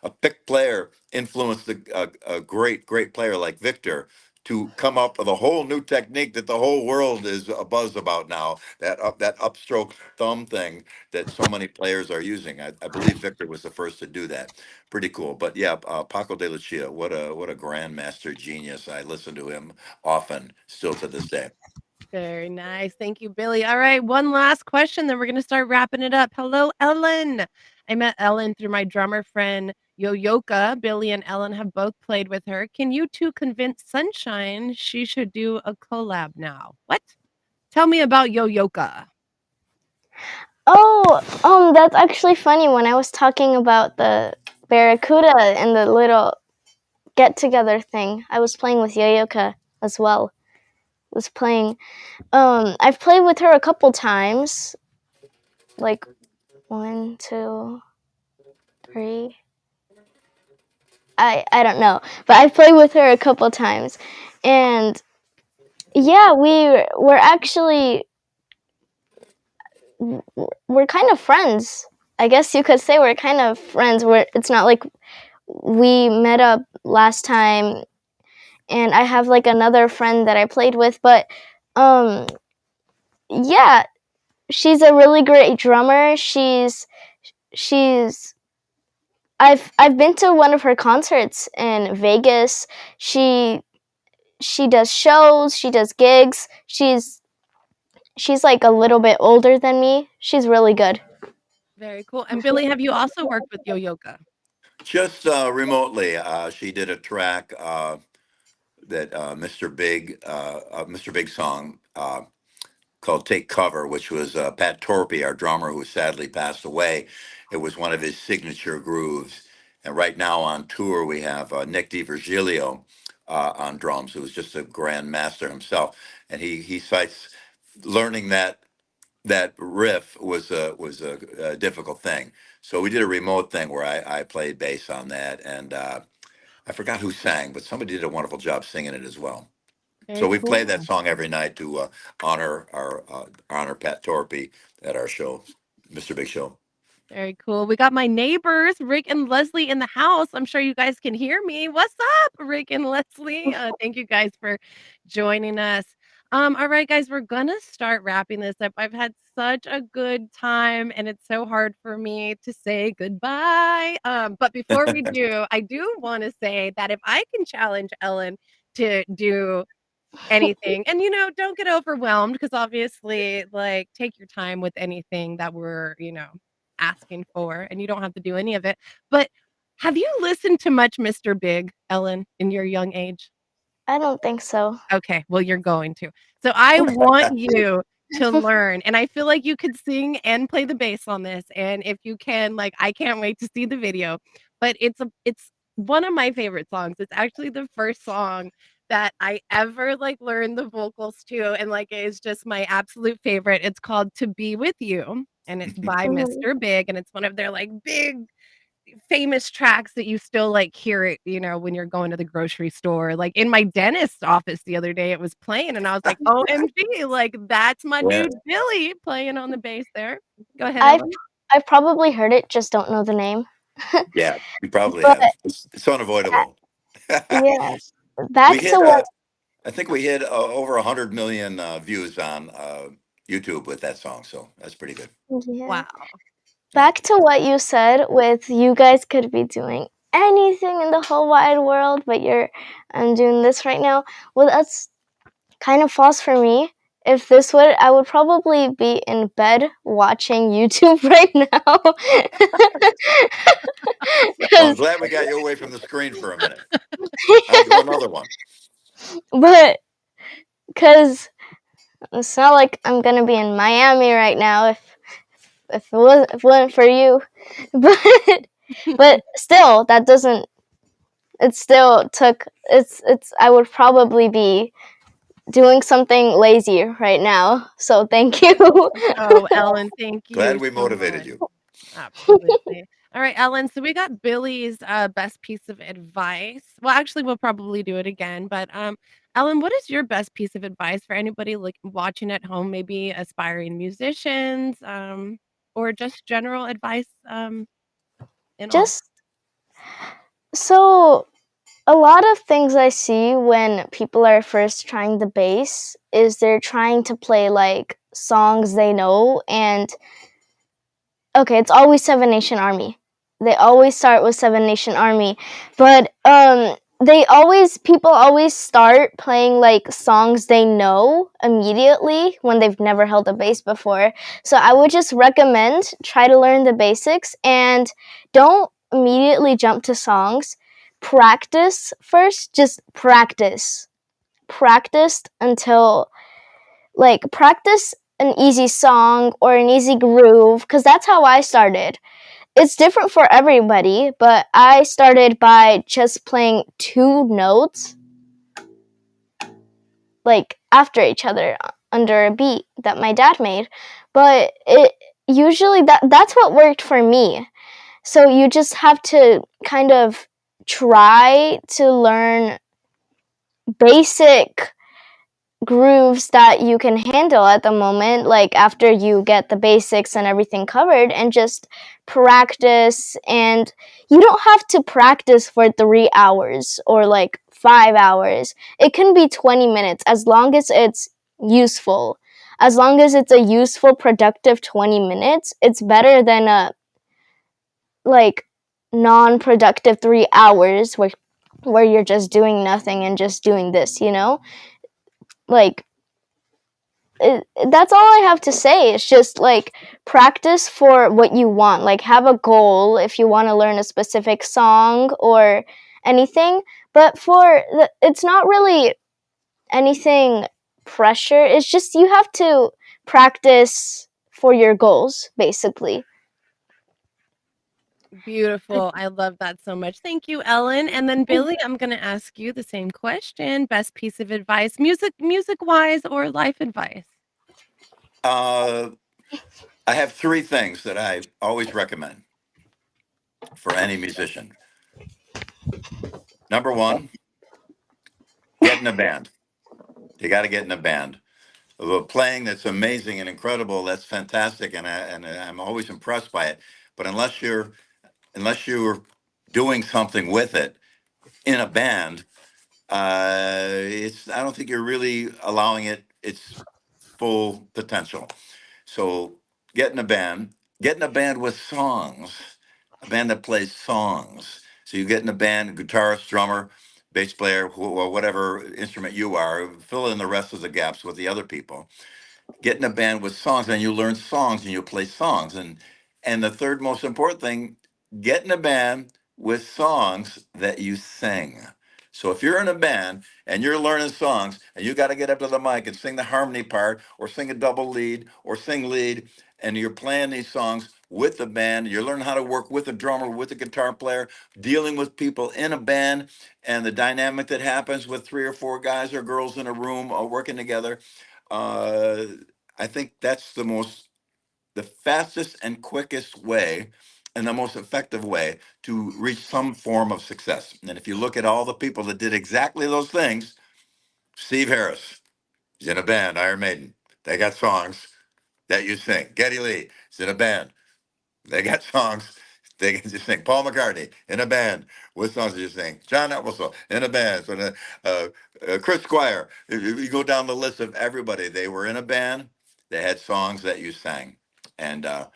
a pick player influenced a great player like Victor to come up with a whole new technique that the whole world is abuzz about now. That upstroke thumb thing that so many players are using. I believe Victor was the first to do that. Pretty cool. But yeah, Paco de Lucia, what a grandmaster genius. I listen to him often, still to this day. Very nice. Thank you, Billy. All right, one last question, then we're gonna start wrapping it up. Hello, Ellen. I met Ellen through my drummer friend Yoyoka. Billy and Ellen have both played with her. Can you two convince Sunshine she should do a collab now? What? Tell me about Yoyoka. Oh, that's actually funny. When I was talking about the Barracuda and the little get together thing, I was playing with Yoyoka as well. Was playing. I've played with her a couple times, like 1, 2, 3. I don't know, but I've played with her a couple times, and yeah, we're actually we're kind of friends. I guess you could say we're kind of friends. It's not like we met up last time, and I have like another friend that I played with, but um, yeah, she's a really great drummer. She's I've been to one of her concerts in Vegas. She does shows, she does gigs. She's like a little bit older than me. She's really good. Very cool. And Billy, have you also worked with Yoyoka? Just remotely, she did a track that Mr. Big song called "Take Cover," which was Pat Torpey, our drummer, who sadly passed away. It was one of his signature grooves. And right now on tour, we have Nick DiVirgilio on drums, who's just a grand master himself. And he cites learning that riff was a difficult thing. So we did a remote thing where I played bass on that, and I forgot who sang, but somebody did a wonderful job singing it as well. So Very we play that cool. song every night to honor Pat Torpey at our show, Mr. Big Show. Very cool. We got my neighbors, Rick and Leslie, in the house. I'm sure you guys can hear me. What's up, Rick and Leslie? Thank you guys for joining us. All right, guys, we're gonna start wrapping this up. I've had such a good time, and it's so hard for me to say goodbye. But before we do, I do want to say that if I can challenge Ellen to do anything. And, don't get overwhelmed because obviously, like, take your time with anything that we're, asking for, and you don't have to do any of it. But have you listened to much Mr. Big, Ellen, in your young age? I don't think so. Okay, well, you're going to. So I want you to learn, and I feel like you could sing and play the bass on this, and if you can, like, I can't wait to see the video. but it's one of my favorite songs. It's actually the first song that I ever, like, learned the vocals to, and, like, it is just my absolute favorite. It's called "To Be With You," and it's by Mhm. Mr. Big, and it's one of their, like, big famous tracks that you still, like, hear it, when you're going to the grocery store. Like, in my dentist's office the other day, it was playing, and I was like, "OMG, like, that's my Yeah, dude Billy playing on the bass there." Go ahead, I've Ellen. I've probably heard it, just don't know the name. yeah, you probably But have. It's unavoidable. yeah, We back to hit, what I think we hit over 100 million views on YouTube with that song, so that's pretty good. yeah. Wow. Yeah. Back to what you said with you guys could be doing anything in the whole wide world, but I'm doing this right now. Well, that's kind of false for me. If this would, I would probably be in bed watching YouTube right now. Well, I'm Cause, glad we got you away from the screen for a minute. I'll do another one. but, cause it's not like I'm gonna be in Miami right now if it wasn't for you. But, but still, that doesn't. It still took. It's. I would probably be doing something lazy right now. So thank you. Oh, Ellen, thank Glad you we so motivated much. you. Absolutely. All right, Ellen, so we got Billy's, best piece of advice. Well, actually, we'll probably do it again, but, Ellen, what is your best piece of advice for anybody, like, watching at home, maybe aspiring musicians, or just general advice, in all? Just so a lot of things I see when people are first trying the bass is they're trying to play like songs they know, and okay, it's always Seven Nation Army. They always start with Seven Nation Army, but people always start playing like songs they know immediately when they've never held a bass before. So I would just recommend try to learn the basics and don't immediately jump to songs. Practice first, just practice. Practice until practice an easy song or an easy groove because that's how I started. It's different for everybody, but I started by just playing two notes like after each other under a beat that my dad made. But it usually that's what worked for me. So you just have to kind of try to learn basic grooves that you can handle at the moment, like after you get the basics and everything covered, and just practice. And you don't have to practice for 3 hours or like 5 hours. It can be 20 minutes as long as it's useful. As long as it's a useful, productive 20 minutes, it's better than a like non-productive 3 hours where you're just doing nothing and just doing this, like that's all I have to say. It's just like practice for what you want. Like have a goal if you want to learn a specific song or anything. But it's not really anything pressure. It's just you have to practice for your goals, basically. Beautiful. I love that so much. Thank you, Ellen. And then Billy, I'm gonna ask you the same question. Best piece of advice, music-wise or life advice? Uh, I have three things that I always recommend for any musician. Number one, get in a band. You got to get in a band. Playing that's amazing and incredible. That's fantastic, and I'm always impressed by it. But unless you're doing something with it in a band, I don't think you're really allowing it its full potential. So get in a band, get in a band with songs, a band that plays songs. So you get in a band, guitarist, drummer, bass player, or whatever instrument you are, fill in the rest of the gaps with the other people. Get in a band with songs, and you learn songs and you play songs. And the third most important thing, get in a band with songs that you sing. So if you're in a band and you're learning songs and you got to get up to the mic and sing the harmony part or sing a double lead or sing lead and you're playing these songs, with the band. You learn how to work with a drummer, with a guitar player, dealing with people in a band, and the dynamic that happens with three or four guys or girls in a room working together. Uh, I think that's the fastest and quickest way and the most effective way to reach some form of success. And if you look at all the people that did exactly those things, Steve Harris, he's in a band, Iron Maiden. They got songs that you sing. Geddy Lee is in a band. They got songs they can just sing. Paul McCartney in a band. What songs did you sing? John Entwistle in a band. So, Chris Squire. If you go down the list of everybody, they were in a band. They had songs that you sang, and I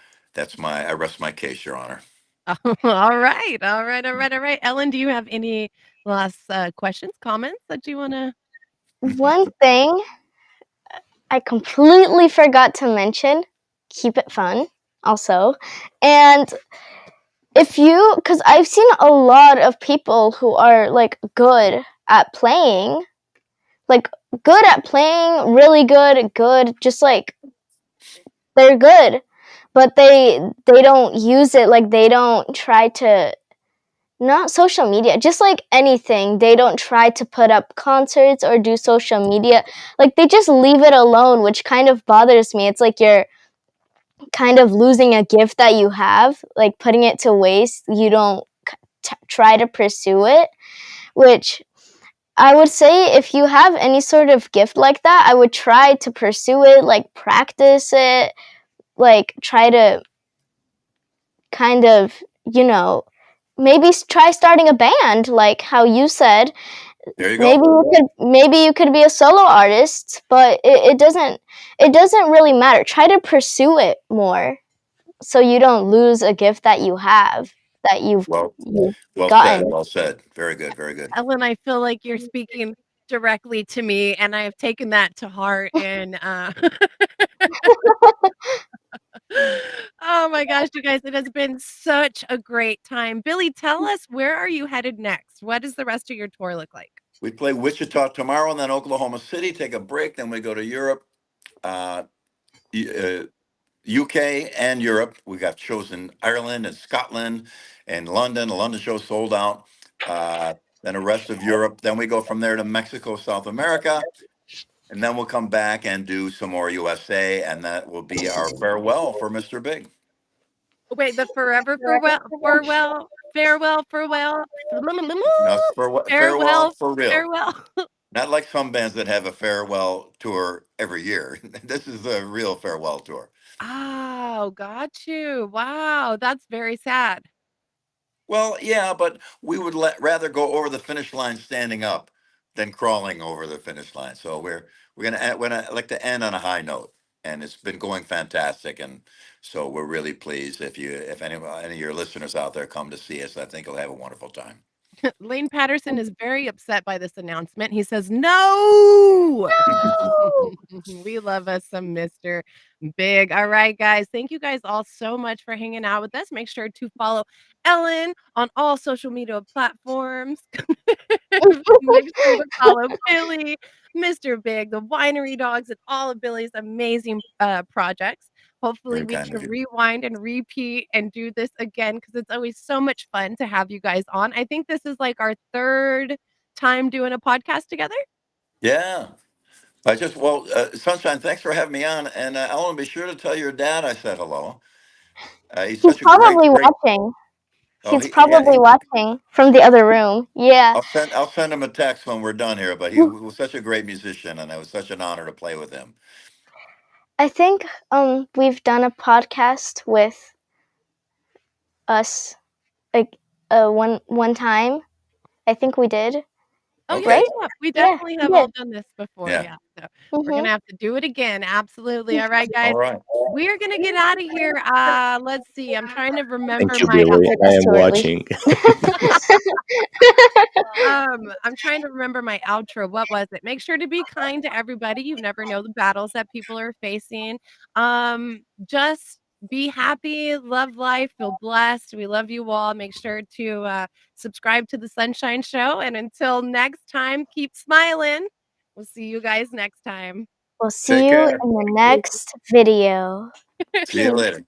rest my case, Your Honor. All right. All right. All right. All right. Ellen, do you have any last questions, comments that you want to? One thing I completely forgot to mention, keep it fun also. And because I've seen a lot of people who are like good at playing, really good, just like they're good, but they don't use it, like they don't try to, not social media, just like anything. They don't try to put up concerts or do social media. Like they just leave it alone, which kind of bothers me. It's like you're kind of losing a gift that you have, like putting it to waste. You don't try to pursue it, which I would say if you have any sort of gift like that, I would try to pursue it, like practice it, like try to kind of, maybe try starting a band, like how you said. There you Maybe go. you could be a solo artist, but it doesn't really matter. Try to pursue it more, so you don't lose a gift that you have, that Well, you've well said. gotten. Well said. Very good. Very good. Ellen, I feel like you're speaking directly to me, and I have taken that to heart. And oh my gosh, you guys, it has been such a great time. Billy, tell us, where are you headed next? What does the rest of your tour look like? We play Wichita tomorrow, and then Oklahoma City. Take a break, then we go to Europe. Uh, UK and Europe. We got shows in Ireland and Scotland and London. The London show sold out. Then the rest of Europe. Then we go from there to Mexico, South America, and then we'll come back and do some more USA, and that will be our farewell for Mr. Big. Wait, the forever farewell, No, farewell farewell, for real. farewell. Not like some bands that have a farewell tour every year. This is a real farewell tour. Oh, got you. Wow, that's very sad. Well, yeah, but we would rather go over the finish line standing up than crawling over the finish line. So we're gonna like to end on a high note, and it's been going fantastic, and so we're really pleased. If any of your listeners out there come to see us, I think you'll have a wonderful time. Lane Patterson is very upset by this announcement. He says, "No!" We love us some Mr. Big. All right, guys. Thank you guys all so much for hanging out with us. Make sure to follow Ellen on all social media platforms. Make sure to follow Billy, Mr. Big, the Winery Dogs, and all of Billy's amazing projects. Hopefully, Very we kind can of you. rewind and repeat and do this again because it's always so much fun to have you guys on. I think this is like our third time doing a podcast together. Yeah. Sunshine, thanks for having me on. And Ellen, be sure to tell your dad I said hello. He's He's such a probably great. watching. Oh, He's yeah. probably watching from the other room. Yeah. I'll send him a text when we're done here. But he was such a great musician, and it was such an honor to play with him. I think we've done a podcast with us, like one time. I think we did. Oh, yeah, Okay. Right? yeah. We Yeah, definitely we have did. all done this before, Yeah. yeah. So, we're Mhm. gonna have to do it again, absolutely. All right, All guys. right. We're gonna get out of here. Let's see. I'm trying to Thank remember you, my Billy. Or I that's am too early. watching. I'm trying to remember my outro. What was it? Make sure to be kind to everybody. You never know the battles that people are facing. Just be happy, love life, feel blessed. We love you all. Make sure to subscribe to the Sunshine Show. And until next time, keep smiling. We'll see you guys next time. We'll Take see you care. in the next video. See you later.